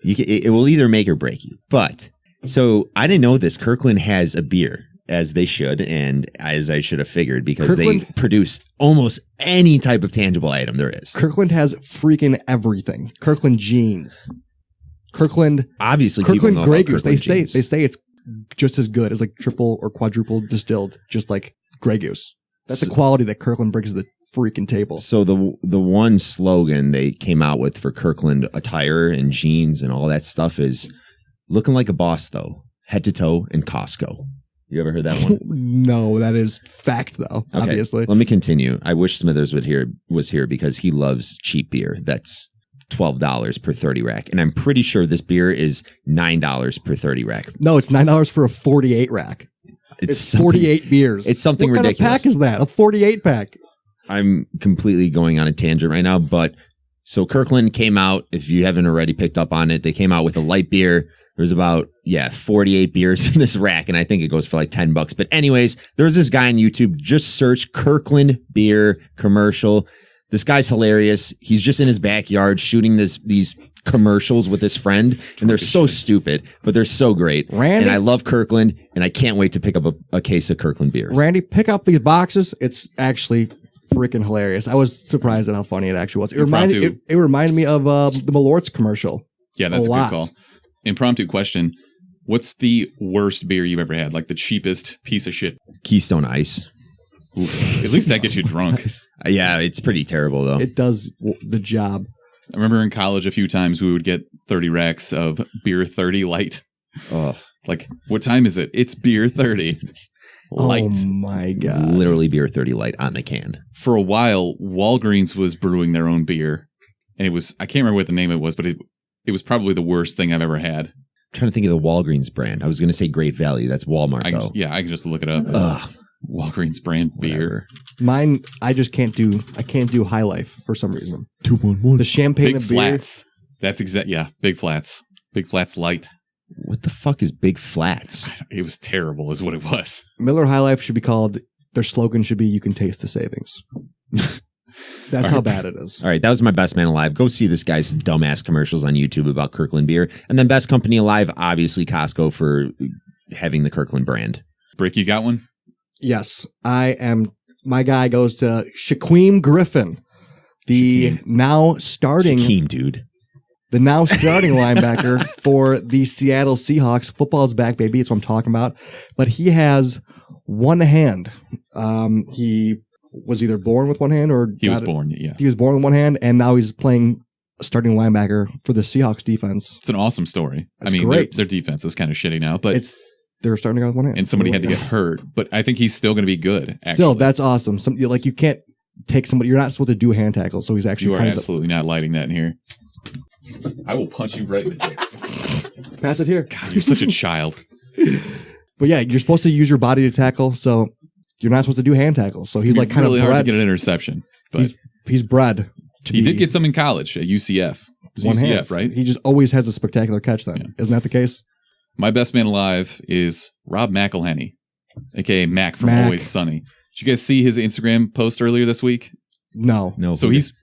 It will either make or break you. But, so I didn't know this. Kirkland has a beer, as they should, and as I should have figured, because they produce almost any type of tangible item there is. Kirkland has freaking everything. Kirkland jeans. Kirkland, obviously, Kirkland people know Grey about Goose. Kirkland They say it's just as good as like triple or quadruple distilled, just like Grey Goose. That's the quality that Kirkland brings to the freaking table. So the one slogan they came out with for Kirkland attire and jeans and all that stuff is looking like a boss, though, head to toe in Costco. You ever heard that one? No, that is fact, though. Okay, obviously. Let me continue. I wish Smithers was here because he loves cheap beer. That's $12 per 30 rack. And I'm pretty sure this beer is $9 per 30 rack. No, it's $9 for a 48 rack. It's 48 beers. It's something what ridiculous. What kind of pack is that? A 48 pack. I'm completely going on a tangent right now, but so Kirkland came out, if you haven't already picked up on it, they came out with a light beer. There's about, 48 beers in this rack, and I think it goes for like $10. But anyways, there's this guy on YouTube, just search Kirkland beer commercial. This guy's hilarious. He's just in his backyard shooting these commercials with his friend, and they're so stupid, but they're so great. Randy, and I love Kirkland, and I can't wait to pick up a case of Kirkland beer. Randy, pick up these boxes. It's actually freaking hilarious. I was surprised at how funny it actually was. It reminded me of the Malort's commercial. Yeah, that's a good call. Impromptu question. What's the worst beer you've ever had? Like the cheapest piece of shit? Keystone Ice. Oof. At least that gets you drunk. Yeah, it's pretty terrible, though. It does the job. I remember in college a few times we would get 30 racks of beer 30 light. Oh, like, what time is it? It's beer 30 light. Oh, my God. Literally beer 30 light on the can. For a while, Walgreens was brewing their own beer. And it was, I can't remember what the name it was, but it was probably the worst thing I've ever had. I'm trying to think of the Walgreens brand. I was going to say Great Value. That's Walmart, though. Yeah, I can just look it up. Walgreens brand beer. Mine, I just can't do. I can't do High Life for some reason. 211. The champagne Big of Flats. Beer. That's Big Flats. Big Flats light. What the fuck is Big Flats? It was terrible, is what it was. Miller High Life should be called. Their slogan should be "You can taste the savings." That's how bad it is. All right, that was my best man alive. Go see this guy's dumbass commercials on YouTube about Kirkland beer, and then best company alive, obviously Costco for having the Kirkland brand. Brick, you got one? Yes, I am. My guy goes to Shaquem Griffin, The now starting linebacker for the Seattle Seahawks. Football is back, baby. That's what I'm talking about. But he has one hand. He was either born with one hand or he was born with one hand, and now he's playing starting linebacker for the Seahawks defense. It's an awesome story. That's great. Their defense is kind of shitty now, but they're starting out with one hand. And somebody had to get hurt, but I think he's still going to be good. Actually. Still, that's awesome. You can't take somebody. You're not supposed to do a hand tackle, so he's actually. You are absolutely not lighting that in here. I will punch you right in the dick. Pass it here. God, you're such a child. But yeah, you're supposed to use your body to tackle, so you're not supposed to do hand tackles. So he's like kind really of bred. hard to get an interception. But he's bred. He did get some in college at UCF. It was UCF, hand. Right? He just always has a spectacular catch then. Yeah. Isn't that the case? My best man alive is Rob Mcelhenney, a.k.a. Mac from Always Sunny. Did you guys see his Instagram post earlier this week? No. So he's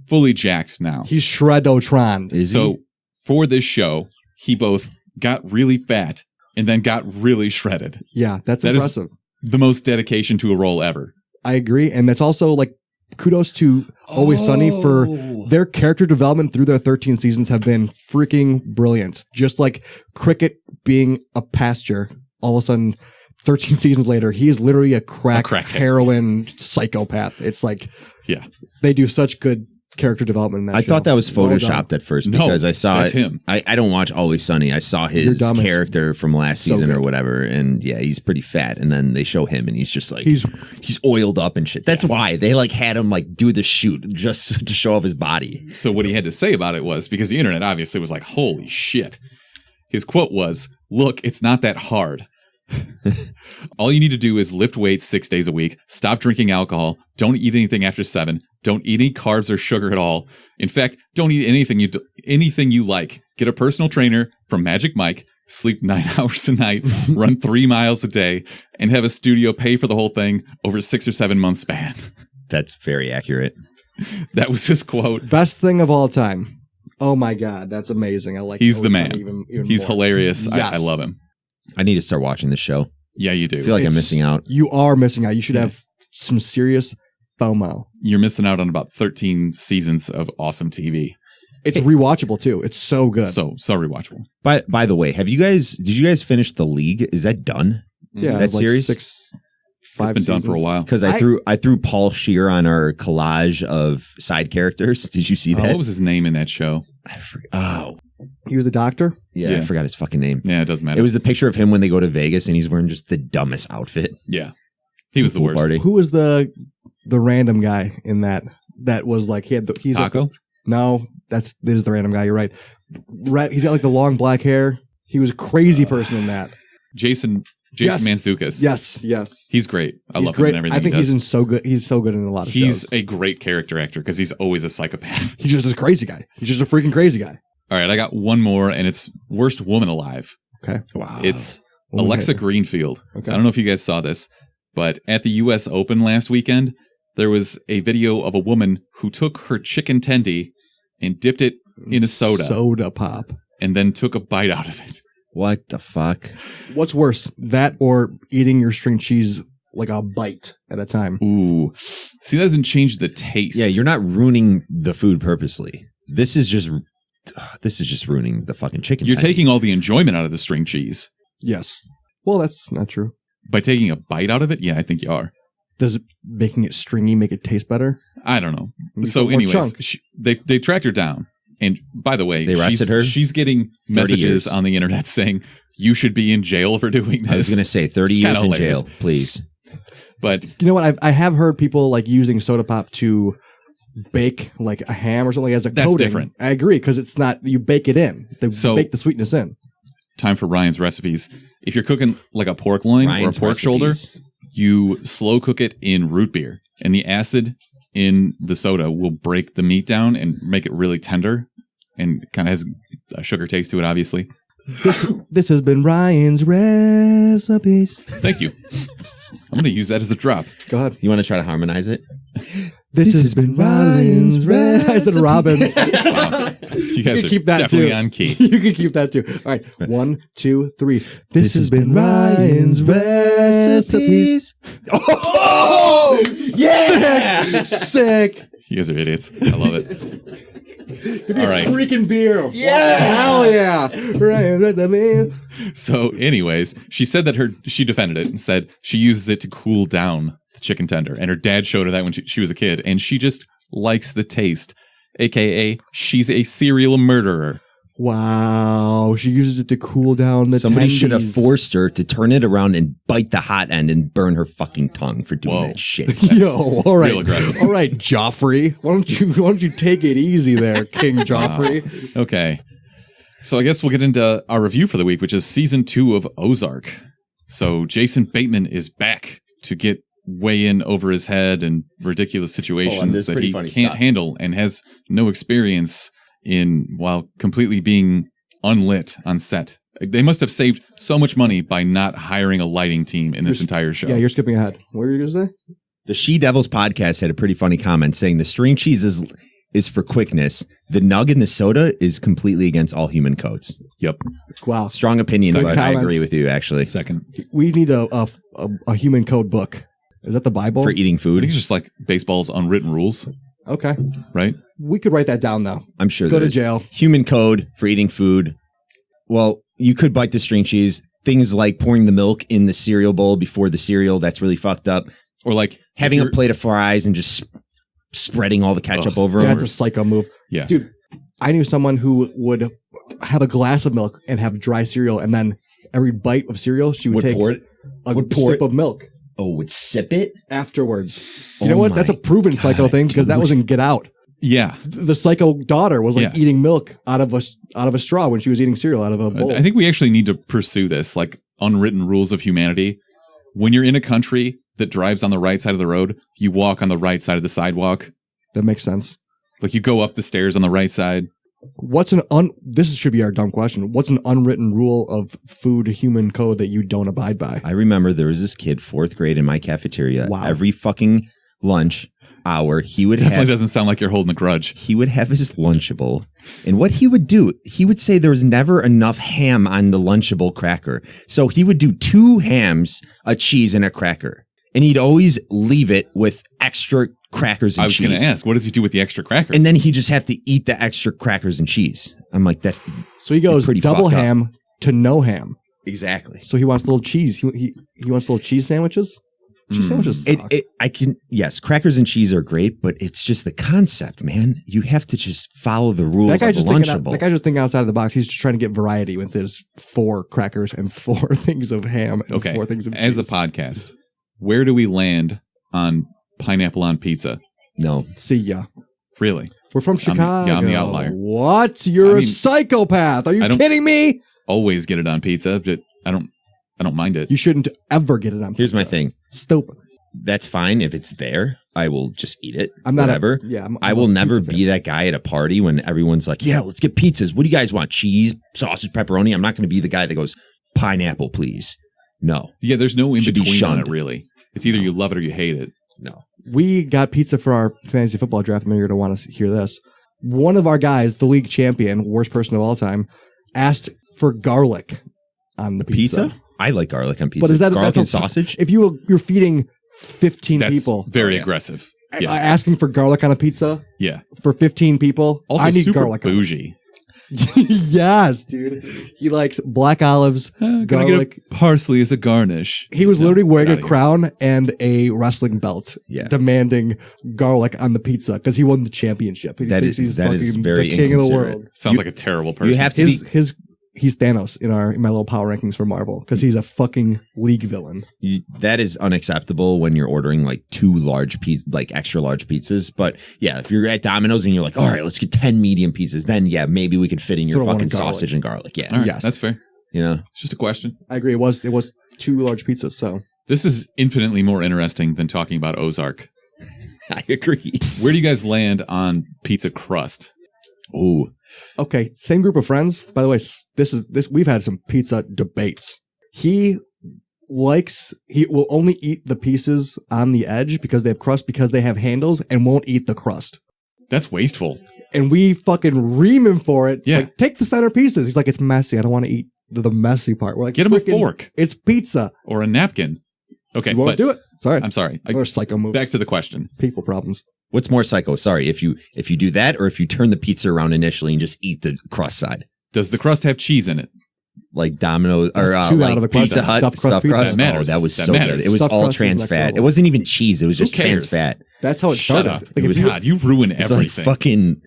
fully jacked now. He's Shredotron. So for this show, he both got really fat and then got really shredded. Yeah, that's impressive. The most dedication to a role ever. I agree. And that's also like kudos to Always Sunny for their character development through their 13 seasons have been freaking brilliant. Just like Cricket being a pasture, all of a sudden 13 seasons later, he is literally a crack heroin psychopath. It's like, they do such good character development in that I show. thought that was photoshopped at first because I saw that's him. I don't watch Always Sunny. I saw his character from last season or whatever, and yeah, he's pretty fat. And then they show him, and he's just like he's oiled up and shit. That's why they like had him like do the shoot just to show off his body. So what he had to say about it was, because the internet obviously was like, "Holy shit!" His quote was, "Look, it's not that hard." All you need to do is lift weights 6 days a week, stop drinking alcohol, don't eat anything after 7, don't eat any carbs or sugar at all. In fact, don't eat anything you like. Get a personal trainer from Magic Mike, sleep 9 hours a night, run 3 miles a day, and have a studio pay for the whole thing over a 6 or 7 month span. That's very accurate. That was his quote. Best thing of all time. Oh my God, that's amazing. I like. He's the man. Even He's more. Hilarious. Yes. I love him. I need to start watching this show. Yeah, you do. I feel like I'm missing out. You are missing out. You should have some serious FOMO. You're missing out on about 13 seasons of awesome TV. It's rewatchable too. It's so good. So rewatchable. By the way, did you guys finish The League? Is that done? Yeah, that series? 5 it's been seasons. done for a while. Because I threw Paul Scheer on our collage of side characters. Did you see that? What was his name in that show? He was the doctor? Yeah, I forgot his fucking name. Yeah, it doesn't matter. It was the picture of him when they go to Vegas and he's wearing just the dumbest outfit. Yeah. He was the worst. Party. Who was the random guy in that? That was like he's Taco? No, this is the random guy. You're right. He's got like the long black hair. He was a crazy person in that. Jason Mantzoukas. Yes. He's great. I love him and everything. I think he's so good in a lot of shows. He's a great character actor because he's always a psychopath. He's just a crazy guy. He's just a freaking crazy guy. All right, I got one more, and it's Worst Woman Alive. Okay. Wow. It's Alexa Greenfield. Okay. I don't know if you guys saw this, but at the U.S. Open last weekend, there was a video of a woman who took her chicken tendy and dipped it in a soda. Soda pop. And then took a bite out of it. What the fuck? What's worse, that or eating your string cheese like a bite at a time? Ooh. See, that doesn't change the taste. Yeah, you're not ruining the food purposely. This is just ruining the fucking chicken. You're taking all the enjoyment out of the string cheese. Yes. Well, that's not true. By taking a bite out of it? Yeah, I think you are. Does making it stringy make it taste better? I don't know. So anyways, they tracked her down. And by the way, they arrested her. She's getting messages on the internet saying you should be in jail for doing this. I was going to say 30 years in jail, please. But you know what? I have heard people like using soda pop to bake like a ham or something as a coating. That's different. I agree because it's not you bake it in. They bake the sweetness in. Time for Ryan's recipes. If you're cooking like a pork loin or a pork shoulder, you slow cook it in root beer, and the acid in the soda will break the meat down and make it really tender, and kind of has a sugar taste to it, obviously. This has been Ryan's recipes. Thank you. I'm going to use that as a drop. Go ahead. You want to try to harmonize it? This has been Ryan's I said Robin's. Wow. You guys can are keep that definitely too. on key. You can keep that too. All right. 1, 2, 3. This has been Ryan's recipes. Oh! Yeah! Sick. You guys are idiots. I love it. Give me All right. a freaking beer. Yeah. Hell yeah. Ryan's recipes. So, anyways, she said that she defended it and said she uses it to cool down the chicken tender. And her dad showed her that when she was a kid. And she just likes the taste. AKA, she's a serial murderer. Wow. She uses it to cool down the Somebody should have tendies. forced her to turn it around and bite the hot end and burn her fucking tongue for doing Whoa. that shit. Yo, all right. real aggressive. All right, Joffrey. Why don't you take it easy there, King Joffrey? Okay. So I guess we'll get into our review for the week, which is season 2 of Ozark. So Jason Bateman is back to get way in over his head and ridiculous situations this is that pretty he funny can't stuff. handle and has no experience in while completely being unlit on set. They must have saved so much money by not hiring a lighting team in this entire show. Yeah, you're skipping ahead. What were you going to say? The She Devils podcast had a pretty funny comment saying the string cheese is for quickness. The nug in the soda is completely against all human codes. Yep. Wow. Strong opinion, Second but I comment. agree with you, actually. Second. We need a human code book. Is that the Bible? For eating I food. think it's just like baseball's unwritten rules, Okay. right? We could write that down, though. I'm sure Go there to is. jail. Human code for eating food. Well, you could bite the string cheese. Things like pouring the milk in the cereal bowl before the cereal, that's really fucked up. Or like Having if a you're- plate of fries and just spreading all the ketchup over Yeah, them. that's a psycho move. Yeah. Dude, I knew someone who would have a glass of milk and have dry cereal, and then every bite of cereal, she would take pour it. a would pour sip it. of milk Oh, would sip it? afterwards. You Oh know what? That's a my proven psycho God, thing because that dude. was in Get Out. Yeah. The psycho daughter was like Yeah. eating milk out of a straw when she was eating cereal out of a bowl. I think we actually need to pursue this, like unwritten rules of humanity. When you're in a country that drives on the right side of the road, you walk on the right side of the sidewalk. That makes sense. Like you go up the stairs on the right side. This should be our dumb question. What's an unwritten rule of food human code that you don't abide by? I remember there was this kid, 4th grade, in my cafeteria. Wow. Every fucking lunch hour, he would Definitely have doesn't sound like you're holding a grudge. he would have his Lunchable. And what he would do, he would say there was never enough ham on the Lunchable cracker. So he would do 2 hams, a cheese, and a cracker. And he'd always leave it with extra crackers and I was cheese. going to ask, what does he do with the extra crackers? And then he just have to eat the extra crackers and cheese. I'm like, that So he goes pretty double fucked up. ham to no ham. exactly. So he wants little cheese. He wants little cheese sandwiches. Cheese sandwiches suck. Yes, crackers and cheese are great, but it's just the concept, man. You have to just follow the rules that guy's of just the thinking. Lunchable. That guy's just thinking outside of the box. He's just trying to get variety with his 4 crackers and 4 things of ham and okay, 4 things of as a cheese. podcast, where do we land on pineapple on pizza? No. See ya. Really? We're from Chicago. I'm the outlier. What? You're I a mean, psychopath. Are you I don't- kidding me? Always get it on pizza, but I don't mind it. You shouldn't ever get it on. Here's my pizza. thing. Stupid. That's fine if it's there. I will just eat it. I'm not whatever. I will never be that guy at a party when everyone's like, "Yeah, let's get pizzas. What do you guys want? Cheese, sausage, pepperoni." I'm not going to be the guy that goes, "Pineapple, please." No. Yeah, there's no in Should be between on it, shunned. really. It's either you love it or you hate it. No. We got pizza for our fantasy football draft. And you're going to want to hear this. One of our guys, the league champion, worst person of all time, asked for garlic on the pizza. Pizza? I like garlic on pizza. But is that garlic that's and a- sausage? If you're feeding 15 That's people, very Oh, yeah. aggressive. a- Yeah. asking for garlic on a pizza Yeah. for 15 people, Also I need super garlic. on it. bougie. Yes, dude. He likes black olives, Gonna garlic. get a parsley as a garnish. He was literally wearing get a outta here. crown and a wrestling belt, Yeah. demanding garlic on the pizza because he won the championship. He That thinks is- he's that is fucking very the king of the inconsiderate. world. Sounds like a terrible person. You have to be. He's Thanos in my little power rankings for Marvel because he's a fucking league villain. That is unacceptable when you're ordering like 2 large extra large pizzas. But yeah, if you're at Domino's and you're like, all right, let's get 10 medium pizzas, then yeah, maybe we could fit in your Throw one fucking of garlic. sausage and garlic. Yeah. All right, Yes. that's fair. You know, It's just a question. I agree. It was 2 large pizzas. So This is infinitely more interesting than talking about Ozark. I agree. Where do you guys land on pizza crust? Oh, okay, same group of friends. By the way, this we've had some pizza debates. He he will only eat the pieces on the edge because they have crust, because they have handles, and won't eat the crust. That's wasteful. And we fucking ream him for it. Yeah. Like, take the center pieces. He's like, it's messy. I don't want to eat the messy part. We're like, get him a fork. It's pizza. Or a napkin. Okay. You won't do it. Sorry. I'm sorry. Or psycho move. Back to the question. People problems. What's more psycho? Sorry, if you do that, or if you turn the pizza around initially and just eat the crust side. Does the crust have cheese in it? Like Domino's or Chew out of the like crust. Pizza Hut Stuffed crust pizza. crust. That matters. Oh, that was That so matters. good. It was Stuffed all crust is trans next fat. level. It wasn't even cheese. It was just Who cares? trans fat. That's how it Shut started. up. Like, if God, you ruin It's everything. like fucking.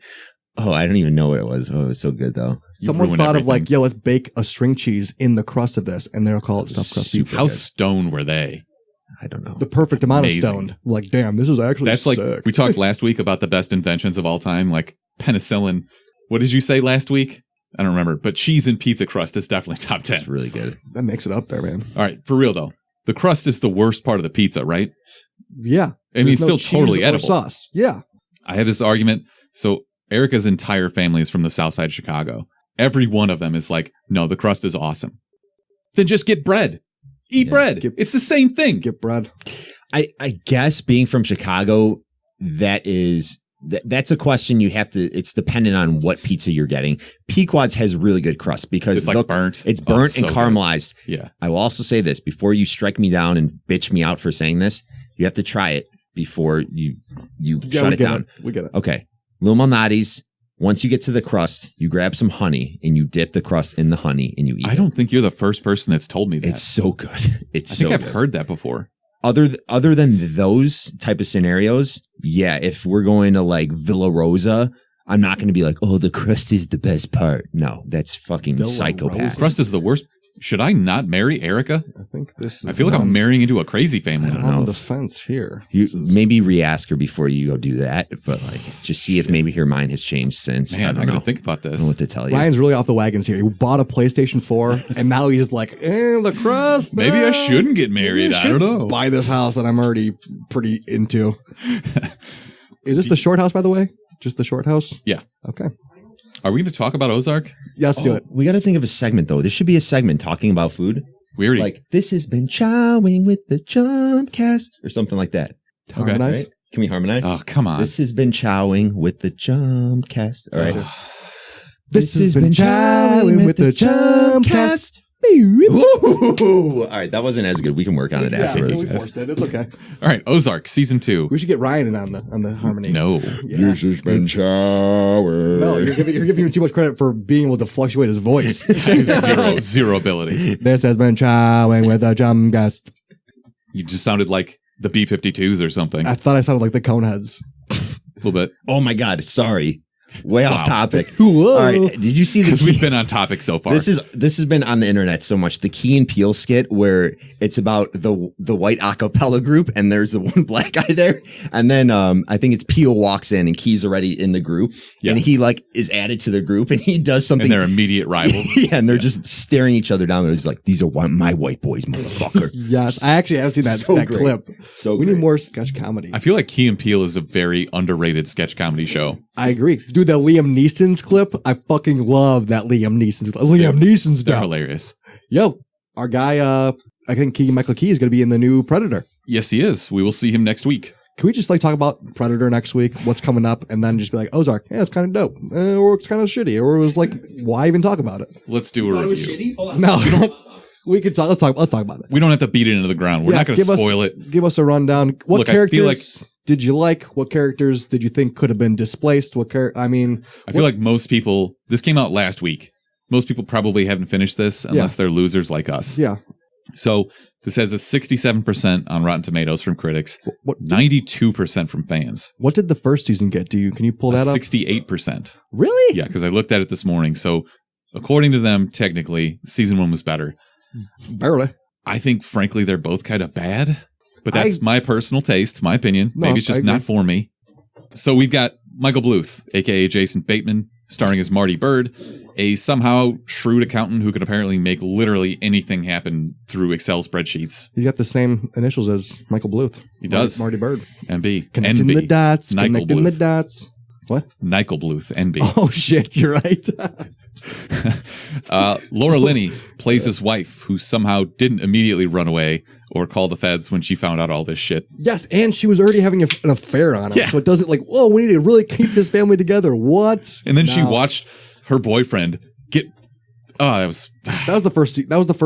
Oh, I don't even know what it was. Oh, it was so good though. someone ruin thought of everything. like, yo, let's bake a string cheese in the crust of this, and they'll call it stuffed crust pizza. How stoned were they? I don't know. The perfect amount amazing. of stoned. Like, damn, this is actually That's sick. like, we talked last week about the best inventions of all time, like penicillin. What did you say last week? I don't remember, but cheese and pizza crust is definitely top 10. It's really good. That makes it up there, man. All right, for real though. The crust is the worst part of the pizza, right? Yeah. I mean, it's There's no still totally cheese or edible. sauce. Yeah. I have this argument. So Erica's entire family is from the south side of Chicago. Every one of them is like, no, the crust is awesome. Then just get bread. Eat bread. It's the same thing. Get bread. I guess being from Chicago, that's a question you have to. It's dependent on what pizza you're getting. Pequod's has really good crust because It's like burnt. It's Oh, burnt it's and so caramelized. good. Yeah. I will also say this before you strike me down and bitch me out for saying this. You have to try it before you shut it down. We get it. Okay, Lil Malnati's. Once you get to the crust, you grab some honey and you dip the crust in the honey and you eat. I don't think you're the first person that's told me that. It's so good. It's I think so I've good. heard that before. Other than those type of scenarios, yeah, if we're going to like Villa Rosa, I'm not going to be like, oh, the crust is the best part. No, that's fucking Villa psychopath. Rosa? Crust is the worst. Should I not marry Erica? I think this is I feel like I'm marrying into a crazy family. don't on know. the fence here. You This is- maybe re-ask her before you go do that, but like just see if maybe her mind has changed since. I Man, don't I'm know. going to think about I don't this. know what to tell you. Ryan's really off the wagons here. He bought a PlayStation 4, and now he's like, the crust. Maybe I shouldn't get married. maybe I don't know. Buy this house that I'm already pretty into. Is this the short house, by the way? Just the short house? Yeah. Okay. Are we going to talk about Ozark? Yeah, let's do it. We got to think of a segment though. There should be a segment talking about food. We already. Like this has been chowing with the Chumpcast or something like that. Okay. Harmonize. Right? Can we harmonize? Oh, come on. This has been chowing with the Chumpcast. All right. This has been chowing with the Chumpcast. Ooh. All right, that wasn't as good. We can work on it Yeah, afterwards. we forced it. It's okay. All right, Ozark, season 2. We should get Ryan in on the harmony. No. Yeah. This has been chowing. No, you're giving him too much credit for being able to fluctuate his voice. Zero ability. This has been chowing with the Chumpcast. You just sounded like the B-52s or something. I thought I sounded like the Coneheads. A little bit. Oh my God! Sorry, way off topic. Whoa. All right, did you see the? Because we've been on topic so far. This has been on the internet so much. The Key and Peele skit where it's about the white a cappella group and there's the one black guy there, and then I think it's Peele walks in and Key's already in the group, and he like is added to the group and he does something. and they're immediate rivals. Yeah, and they're just staring each other down. They're just like, "These are my white boys, motherfucker." Yes, I actually have seen that So that great. clip. So we need great. more sketch comedy. I feel like Key and Peele is a very underrated sketch comedy show. I agree. Dude, that Liam Neeson's clip, I fucking love that Liam Neeson's clip. Liam Neeson's They're down. hilarious. Yo, our guy, I think Michael Key is going to be in the new Predator. Yes, he is. We will see him next week. Can we just like talk about Predator next week? What's coming up, and then just be like Ozark? Yeah, it's kind of dope, or it's kind of shitty, or it was like, why even talk about it? Let's do a review. No, we could talk. Let's talk about it. We don't have to beat it into the ground. We're Yeah, not going to give us- spoil it. Give us a rundown. What Look, I characters feel like- did you like? What characters did you think could have been displaced? I mean, I feel like most people, this came out last week. Most people probably haven't finished this unless they're losers like us. yeah. So this has a 67% on Rotten Tomatoes from critics, What 92% from fans, What did the first season get? Can you pull that up? 68%. Really? Yeah, because I looked at it this morning. So according to them, technically, season 1 was better. Barely. I think, frankly, they're both kind of bad, but that's I- my personal taste, my opinion. No, Maybe it's I just agree. not for me. So we've got Michael Bluth, a.k.a. Jason Bateman, starring as Marty Bird, a somehow shrewd accountant who can apparently make literally anything happen through Excel spreadsheets. He's got the same initials as Michael Bluth. He does. Marty Bird. NB. Connecting NB. the dots. Nykel Connecting the Bluth. dots. What? Nykel Bluth, NB. Oh shit! You're right. Laura Linney plays his wife, who somehow didn't immediately run away or call the feds when she found out all this shit. Yes, and she was already having an affair on him. Yeah. So it doesn't like, whoa, we need to really keep this family together. What? And then she watched her boyfriend get. Oh, that was the first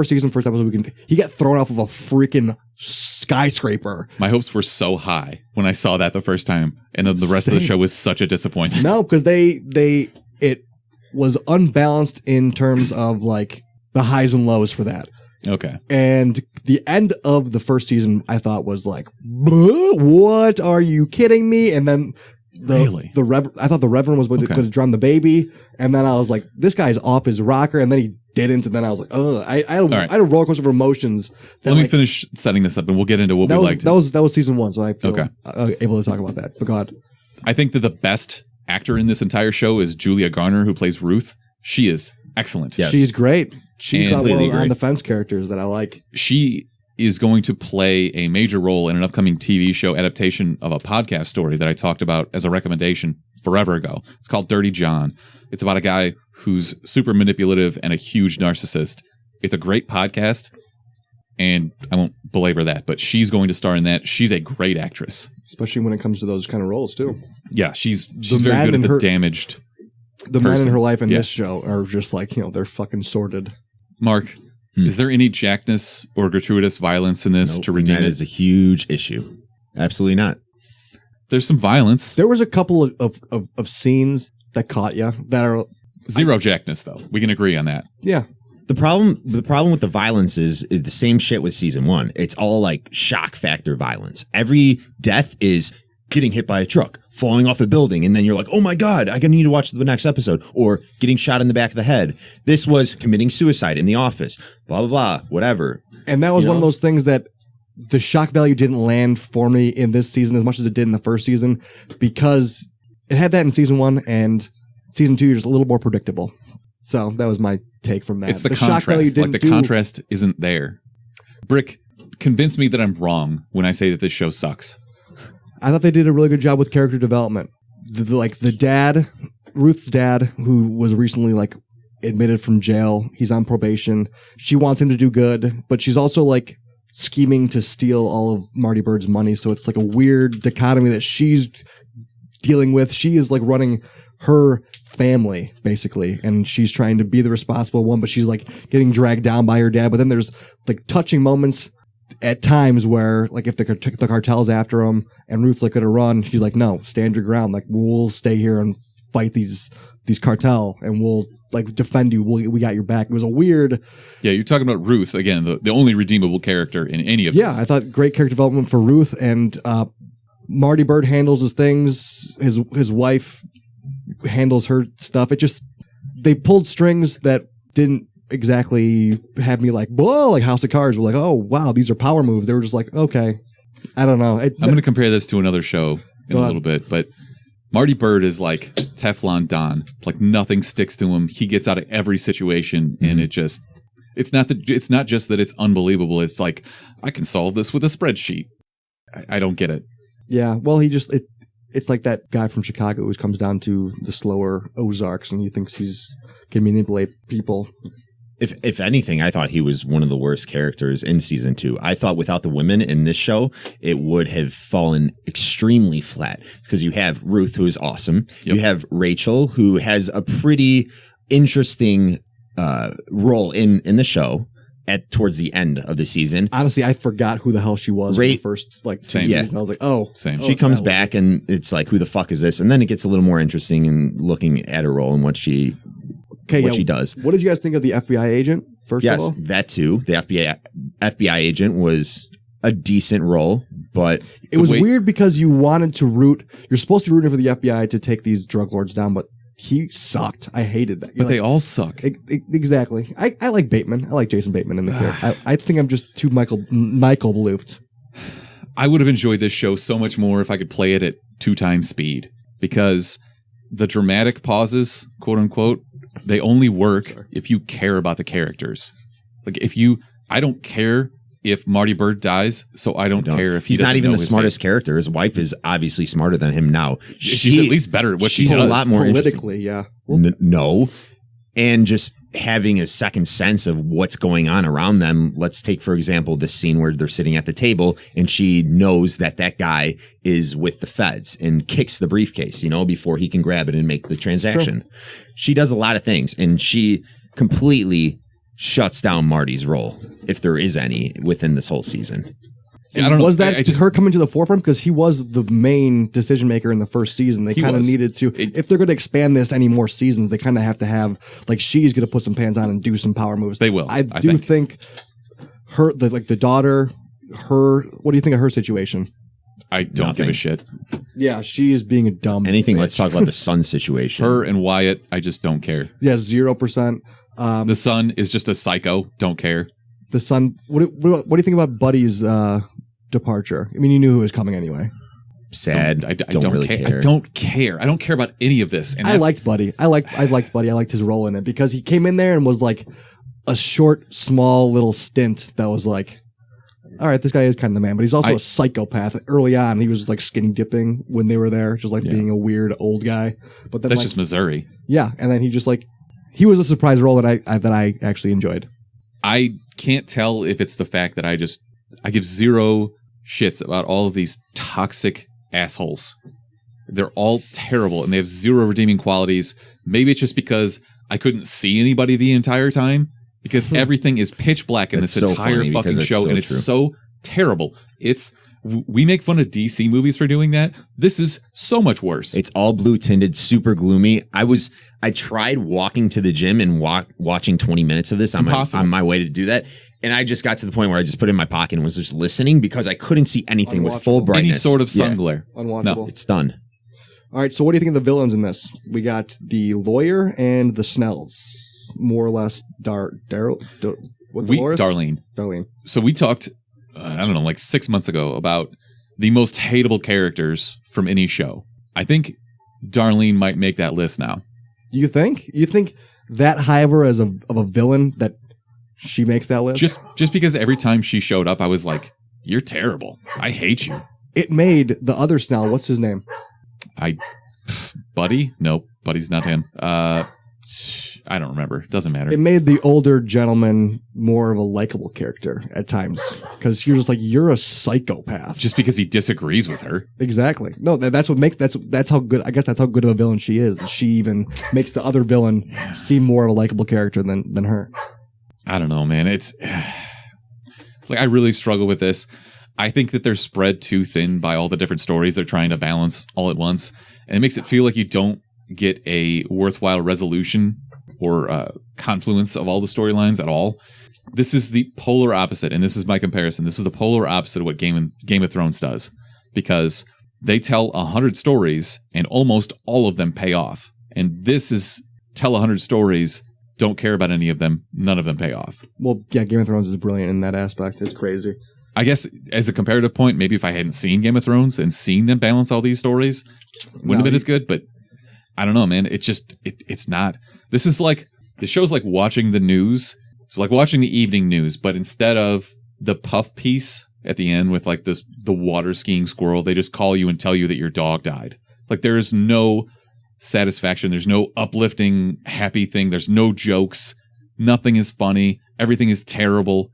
season, first episode. He got thrown off of a freaking skyscraper. My hopes were so high when I saw that the first time, and then the rest of the show was such a disappointment. No, because it was unbalanced in terms of like the highs and lows for that. Okay. And the end of the first season, I thought was like, what? Are you kidding me? And then I thought the Reverend was going to drown the baby, and then I was like, this guy's off his rocker, and then he didn't, and then I was like, oh, I had a roller coaster of emotions. Let me finish setting this up, and we'll get into what we liked. That was season 1, so I feel able to talk about that. But God, I think that the best actor in this entire show is Julia Garner, who plays Ruth. She is excellent. Yes. She's great. She's one of the great. on-the-fence characters that I like. She is going to play a major role in an upcoming TV show adaptation of a podcast story that I talked about as a recommendation forever ago. It's called Dirty John. It's about a guy who's super manipulative and a huge narcissist. It's a great podcast, and I won't belabor that, but she's going to star in that. She's a great actress. Especially when it comes to those kind of roles, too. Yeah, she's very good at the damaged The men in her life in this show are just like, they're fucking sordid. Mark, is there any jackness or gratuitous violence in this to redeem it? That is a huge issue. Absolutely not. There's some violence. There was a couple of scenes that caught you that are zero jackness, though. We can agree on that. Yeah. The problem with the violence is the same shit with season 1. It's all like shock factor violence. Every death is getting hit by a truck, falling off a building, and then you're like, oh my God, I need to watch the next episode, or getting shot in the back of the head. This was committing suicide in the office, blah, blah, blah, whatever. And that was one of those things that the shock value didn't land for me in this season as much as it did in the first season, because it had that in season 1, and season 2 you're just a little more predictable. So that was my take from that. It's the contrast. Like the contrast isn't there. Brick, convince me that I'm wrong when I say that this show sucks. I thought they did a really good job with character development. The dad, Ruth's dad, who was recently like admitted from jail. He's on probation. She wants him to do good, but she's also like scheming to steal all of Marty Bird's money. So it's like a weird dichotomy that she's dealing with. She is like running her family basically, and she's trying to be the responsible one, but she's like getting dragged down by her dad. But then there's like touching moments at times where, like, if the cartel's after him and Ruth's like gonna run, she's like, no, stand your ground. Like, we'll stay here and fight these cartel, and we'll like defend you. We got your back. It was a weird. Yeah, you're talking about Ruth again, the only redeemable character in any of this. Yeah, I thought great character development for Ruth, and Marty Bird handles his things. His wife handles her stuff. It just, they pulled strings that didn't exactly have me like, whoa, like House of Cards. We're like, oh wow, these are power moves. They were just like, okay, I don't know. I'm going to compare this to another show in a little bit, but Marty Bird is like Teflon Don. Like nothing sticks to him. He gets out of every situation, and it's not just that it's unbelievable. It's like, I can solve this with a spreadsheet. I don't get it. Yeah, well, it's like that guy from Chicago who comes down to the slower Ozarks, and he thinks can manipulate people. If anything, I thought he was one of the worst characters in season 2. I thought without the women in this show, it would have fallen extremely flat, because you have Ruth, who is awesome. Yep. You have Rachel, who has a pretty interesting role in the show towards the end of the season. Honestly, I forgot who the hell she was in the first like 2 seasons. I was like, oh, same. She comes back, and it's like, who the fuck is this? And then it gets a little more interesting in looking at her role and what she does. What did you guys think of the FBI agent, first of all? Yes, that too. The FBI agent was a decent role, but it was weird because you're supposed to be rooting for the FBI to take these drug lords down, but he sucked. I hated that. But they all suck. Exactly. I like Bateman. I like Jason Bateman in the character. I think I'm just too Michael Bloofed. I would have enjoyed this show so much more if I could play it at 2 times speed, because the dramatic pauses, quote unquote, they only work if you care about the characters. Like I don't care if Marty Bird dies, so I don't care if he's not even the smartest character. His wife is obviously smarter than him now. She's at least better at what she does. A lot more politically, yeah. No. and just having a second sense of what's going on around them. Let's take, for example, this scene where they're sitting at the table and she knows that that guy is with the feds and kicks the briefcase, before he can grab it and make the transaction. Sure. She does a lot of things, and she completely shuts down Marty's role, if there is any, within this whole season. I don't know. Was that her coming to the forefront? Because he was the main decision maker in the first season. They kind of needed to, if they're going to expand this any more seasons, they kind of have to have, like, she's going to put some pants on and do some power moves. They will. I do think her, the daughter, what do you think of her situation? I don't give a shit. Yeah, she is being a dumb Anything, bitch. Let's talk about the son situation. Her and Wyatt, I just don't care. Yeah, 0%. The son is just a psycho. Don't care. The son, what do you think about Buddy's departure? I mean, you knew who was coming anyway. Sad. I don't really care. I don't care. I don't care about any of this. And I liked Buddy. I liked Buddy. I liked his role in it because he came in there and was like a short, small little stint that was like, all right, this guy is kind of the man, but he's also a psychopath. Early on, he was like skinny dipping when they were there, just like being a weird old guy. But then, that's just Missouri. Yeah, and then he just he was a surprise role that I actually enjoyed. I can't tell if it's the fact that I give zero shits about all of these toxic assholes. They're all terrible and they have zero redeeming qualities. Maybe it's just because I couldn't see anybody the entire time, because everything is pitch black in this entire fucking show, and it's so terrible. We make fun of DC movies for doing that. This is so much worse. It's all blue tinted, super gloomy. I tried walking to the gym and watching 20 minutes of this on my way to do that. And I just got to the point where I just put it in my pocket and was just listening because I couldn't see anything with full brightness. Any sort of sun glare. Unwatchable. No, it's done. All right, so what do you think of the villains in this? We got the lawyer and the Snells. More or less Darlene. So we talked, I don't know, like 6 months ago about the most hateable characters from any show. I think Darlene might make that list now. You think? You think that high of her as of a villain that she makes that list? Just because every time she showed up, I was like, you're terrible. I hate you. It made the other Snell, what's his name? Buddy? Nope. Buddy's not him. I don't remember. Doesn't matter. It made the older gentleman more of a likable character at times because you're just like, you're a psychopath. Just because he disagrees with her. Exactly. No, that's how good. I guess that's how good of a villain she is. She even makes the other villain seem more of a likable character than her. I don't know, man. It's like I really struggle with this. I think that they're spread too thin by all the different stories they're trying to balance all at once, and it makes it feel like you don't get a worthwhile resolution or confluence of all the storylines at all. This is the polar opposite, and this is my comparison. This is the polar opposite of what Game of Thrones does, because they tell 100 stories and almost all of them pay off. And this is tell 100 stories, don't care about any of them, none of them pay off. Well, yeah, Game of Thrones is brilliant in that aspect. It's crazy. I guess as a comparative point, maybe if I hadn't seen Game of Thrones and seen them balance all these stories, wouldn't have been as good, but I don't know, man. It's just, it's not. This show's like watching the news. It's like watching the evening news, but instead of the puff piece at the end with like the water skiing squirrel, they just call you and tell you that your dog died. Like there is no satisfaction. There's no uplifting, happy thing. There's no jokes. Nothing is funny. Everything is terrible.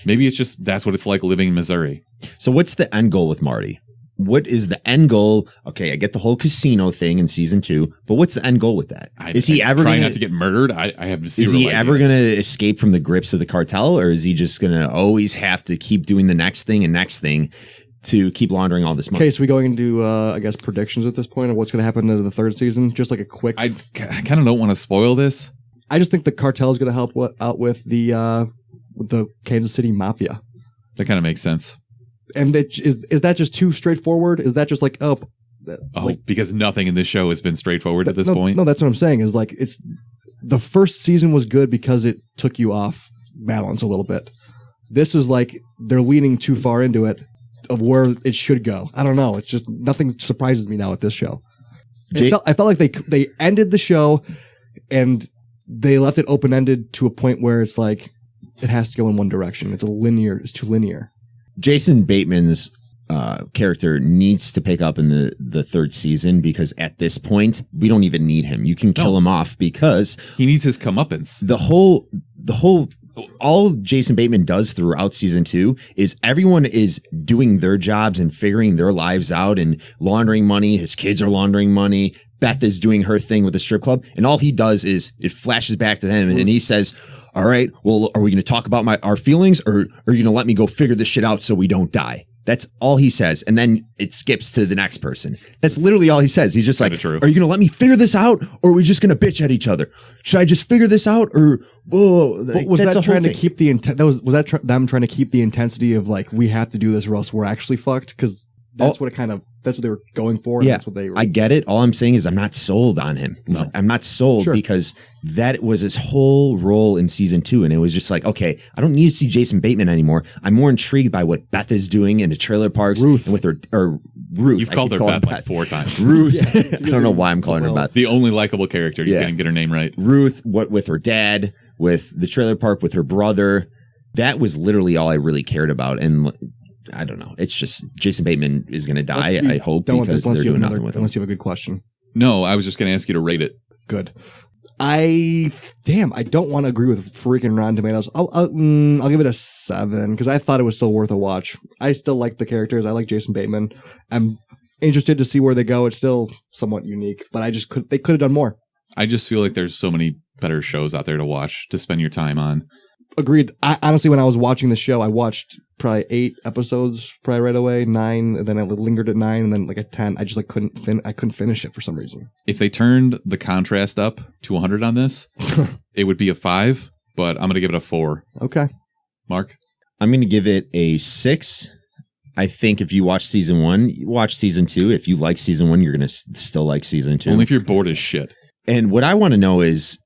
Maybe it's just, that's what it's like living in Missouri. So what's the end goal with Marty? What is the end goal? Okay, I get the whole casino thing in season 2, but what's the end goal with that? Is he ever trying not to get murdered? I have zero idea. Is he ever going to escape from the grips of the cartel, or is he just going to always have to keep doing the next thing to keep laundering all this money? Okay, so we going into I guess predictions at this point of what's going to happen into the third season? Just like a quick. I kind of don't want to spoil this. I just think the cartel is going to help out with the Kansas City Mafia. That kind of makes sense. And is that just too straightforward? Is that just like because nothing in this show has been straightforward at this point? No, that's what I'm saying. Is like it's the first season was good because it took you off balance a little bit. This is like they're leaning too far into it of where it should go. I don't know. It's just nothing surprises me now with this show. I felt like they ended the show and they left it open ended to a point where it's like it has to go in one direction. It's too linear. Jason Bateman's character needs to pick up in the third season, because at this point we don't even need him. You can kill him off, because he needs his comeuppance. All Jason Bateman does throughout season 2 is everyone is doing their jobs and figuring their lives out and laundering money. His kids are laundering money. Beth is doing her thing with the strip club. And all he does is it flashes back to him and he says, all right, well, are we going to talk about our feelings, or are you going to let me go figure this shit out so we don't die? That's all he says. And then it skips to the next person. That's literally all he says. He's just like, are you going to let me figure this out, or are we just going to bitch at each other? Should I just figure this out, or whoa? Was that trying to keep the intent? Was that them trying to keep the intensity of like, we have to do this or else we're actually fucked? Because that's what that's what they were going for. And that's what they were. I get it. All I'm saying is I'm not sold on him. No. I'm not sold because that was his whole role in season 2. And it was just like, okay, I don't need to see Jason Bateman anymore. I'm more intrigued by what Beth is doing in the trailer parks. Ruth. And with her, or Ruth. You've called her Beth like 4 times. Ruth. I don't know why I'm calling her Beth. The only likable character. You can't get her name right. Ruth, what with her dad, with the trailer park, with her brother. That was literally all I really cared about. And I don't know. It's just Jason Bateman is going to die, I hope, because they're doing nothing with him. Unless you have a good question. No, I was just going to ask you to rate it. Good. I don't want to agree with freaking Rotten Tomatoes. I'll give it a 7 because I thought it was still worth a watch. I still like the characters. I like Jason Bateman. I'm interested to see where they go. It's still somewhat unique, but they could have done more. I just feel like there's so many better shows out there to watch, to spend your time on. Agreed. Honestly, when I was watching the show, I watched probably 8 episodes right away, 9, and then I lingered at 9, and then like at 10. I just like couldn't finish it for some reason. If they turned the contrast up to 100 on this, it would be a 5, but I'm going to give it a 4. Okay. Mark? I'm going to give it a 6. I think if you watch season 1, you watch season 2. If you like season 1, you're going to still like season 2. Only if you're bored as shit. And what I want to know is,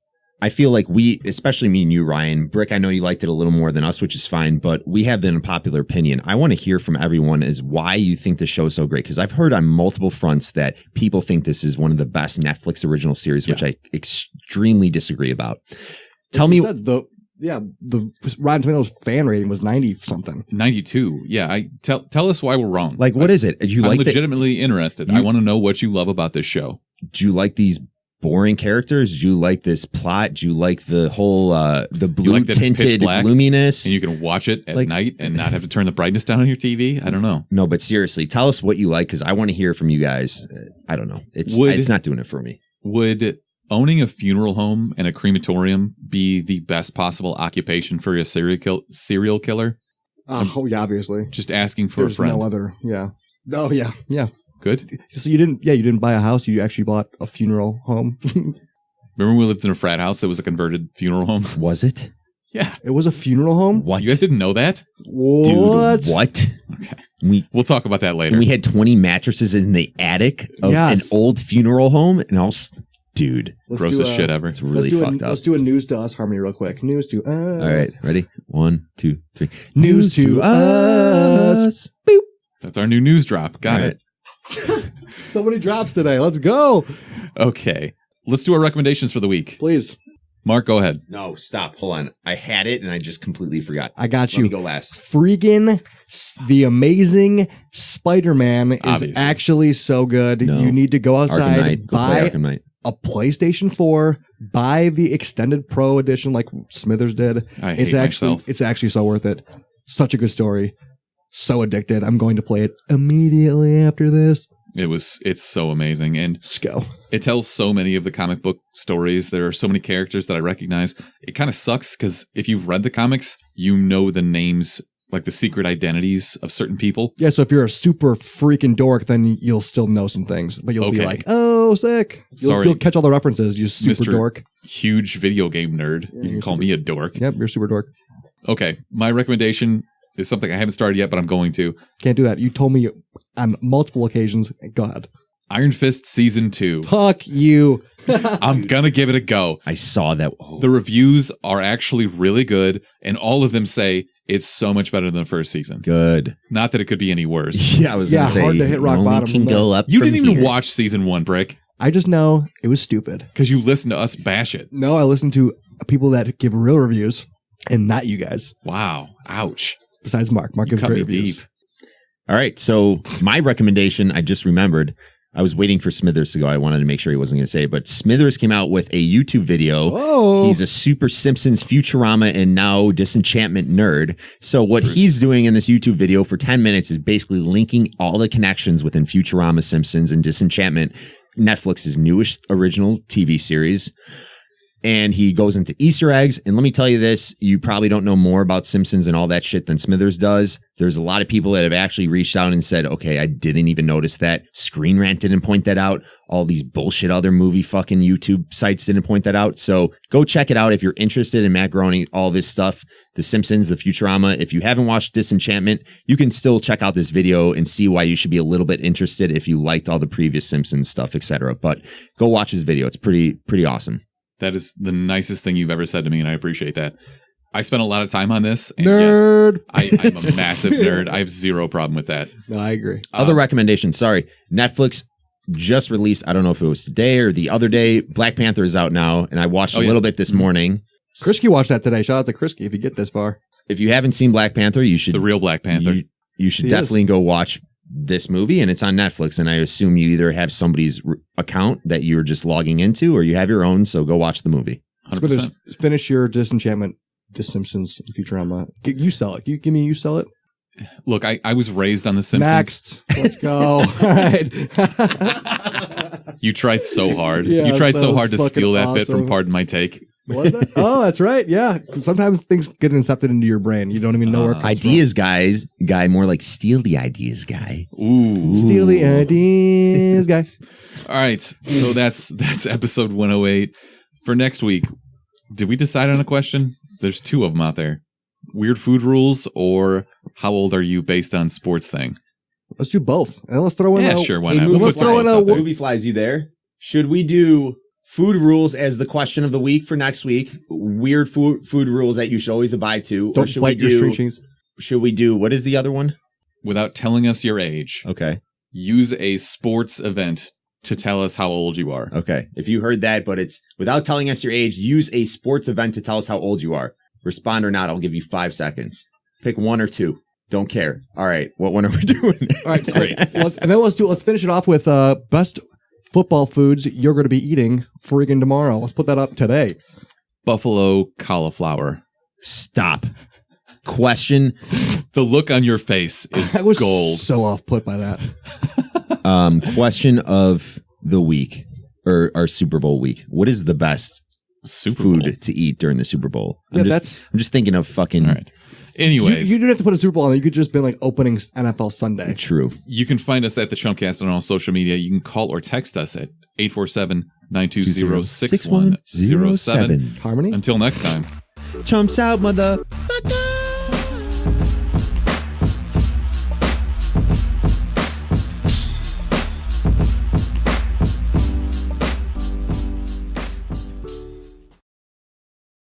I feel like we, especially me and you, Ryan, Brick, I know you liked it a little more than us, which is fine, but we have the unpopular opinion. I want to hear from everyone is why you think the show is so great. Because I've heard on multiple fronts that people think this is one of the best Netflix original series, which I extremely disagree about. Tell me. The Rotten Tomatoes fan rating was 90 something. 92. Yeah. Tell us why we're wrong. Like, what is it? I'm legitimately interested. I want to know what you love about this show. Do you like these boring characters? Do you like this plot? Do you like the whole the blue tinted gloominess? And you can watch it at night and not have to turn the brightness down on your TV? I don't know. No, but seriously, tell us what you like, because I want to hear from you guys. I don't know. It's not doing it for me. Would owning a funeral home and a crematorium be the best possible occupation for a serial killer? Obviously. Just asking for a friend. No other. Yeah. Oh yeah. Yeah. Good. So you didn't buy a house. You actually bought a funeral home. Remember we lived in a frat house that was a converted funeral home? Was it? Yeah. It was a funeral home? What? You guys didn't know that? What? Dude, what? Okay. We'll talk about that later. And we had 20 mattresses in the attic of an old funeral home, and all. Dude. Grossest shit ever. It's really fucked up. Let's do a news to us harmony real quick. News to us. All right. Ready? 1, 2, 3. News to us. Boop. That's our new news drop. Got it. So many drops today. Let's go. Okay. Let's do our recommendations for the week. Please. Mark, go ahead. No, stop. Hold on. I had it and I just completely forgot. I got you. Let me go last. Freaking The Amazing Spider-Man is Obviously. Actually so good. No. You need to go outside, buy Arkham a PlayStation 4, buy the Extended Pro Edition like Smithers did. I hate myself. It's actually so worth it. Such a good story. So addicted. I'm going to play it immediately after this. It's so amazing. And Let's go. It tells so many of the comic book stories. There are so many characters that I recognize. It kind of sucks because if you've read the comics, you know the names, like the secret identities of certain people. Yeah, so if you're a super freaking dork, then you'll still know some things. But you'll be like, oh, sick. You'll catch all the references. You're super Mr. dork. Huge video game nerd. Yeah, you can call me a dork. Yep, you're super dork. Okay, my recommendation is something I haven't started yet, but I'm going to. Can't do that. You told me on multiple occasions. Go ahead. Iron Fist Season 2. Fuck you. I'm going to give it a go. I saw that. Oh. The reviews are actually really good, and all of them say it's so much better than the first season. Good. Not that it could be any worse. Yeah, I was going to say. Hard to hit rock bottom. Can go up. You didn't even here. watch Season 1, Brick. I just know it was stupid. Because you listened to us bash it. No, I listened to people that give real reviews, and not you guys. Wow. Ouch. Besides Mark. Mark You gives cut great me reviews. deep. All right. So my recommendation, I just remembered. I was waiting for Smithers to go. I wanted to make sure he wasn't going to say it, but Smithers came out with a YouTube video. Whoa. He's a Super Simpsons, Futurama, and now Disenchantment nerd. So what he's doing in this YouTube video for 10 minutes is basically linking all the connections within Futurama, Simpsons, and Disenchantment, Netflix's newest original TV series. And he goes into Easter eggs. And let me tell you this, you probably don't know more about Simpsons and all that shit than Smithers does. There's a lot of people that have actually reached out and said, okay, I didn't even notice that. Screen Rant didn't point that out. All these bullshit other movie fucking YouTube sites didn't point that out. So go check it out if you're interested in Matt Groening, all this stuff, The Simpsons, the Futurama. If you haven't watched Disenchantment, you can still check out this video and see why you should be a little bit interested if you liked all the previous Simpsons stuff, etc. But go watch his video. It's pretty awesome. That is the nicest thing you've ever said to me, and I appreciate that. I spent a lot of time on this. And Nerd. Yes, I'm a massive nerd. I have zero problem with that. No, I agree. Other recommendations. Sorry. Netflix just released, I don't know if it was today or the other day, Black Panther is out now, and I watched a little bit this morning. Krisky watched that today. Shout out to Krisky if you get this far. If you haven't seen Black Panther, you should. The real Black Panther. You should definitely go watch this movie, and it's on Netflix, and I assume you either have somebody's account that you're just logging into or you have your own, so go watch the movie. 100%. Finish your Disenchantment, The Simpsons, Futurama. You sell it. Give me you sell it. Look, I was raised on The Simpsons. Next. Let's go. All right. You tried so hard. Yeah, you tried so hard to fucking steal that bit from awesome. Pardon My Take. Was that? Oh, that's right. Yeah. 'Cause sometimes things get incepted into your brain. You don't even know where it comes Ideas guy, more like steal the ideas guy. Ooh. from. Steal the ideas, guy. All right. So that's episode 108. For next week, did we decide on a question? There's two of them out there. Weird food rules or how old are you based on sports thing? Let's do both. And let's throw in Yeah, sure, why not? Let's We'll put throw in a Movie Flies, you there? Should we do food rules as the question of the week for next week? Weird food rules that you should always abide to. Don't bite your string cheese. Should we do, what is the other one? Without telling us your age, Okay. use a sports event to tell us how old you are. Okay. If you heard that, but it's without telling us your age, use a sports event to tell us how old you are. Respond or not, I'll give you 5 seconds. Pick one or two. Don't care. All right. What one are we doing? All right. So Great. let's finish it off with best football foods you're going to be eating friggin' tomorrow. Let's put that up today. Buffalo cauliflower. Stop. Question. The look on your face is I was gold. so off put by that. Question of the week or our Super Bowl week. What is the best Super food Bowl. to eat during the Super Bowl? Yeah, I'm just thinking of fucking. All right. Anyways, You didn't have to put a Super Bowl on there. You could just been like opening NFL Sunday. True. you can find us at the Chumpcast on all social media. You can call or text us at 847-920-6107. Harmony? Until next time. Chumps out, mother.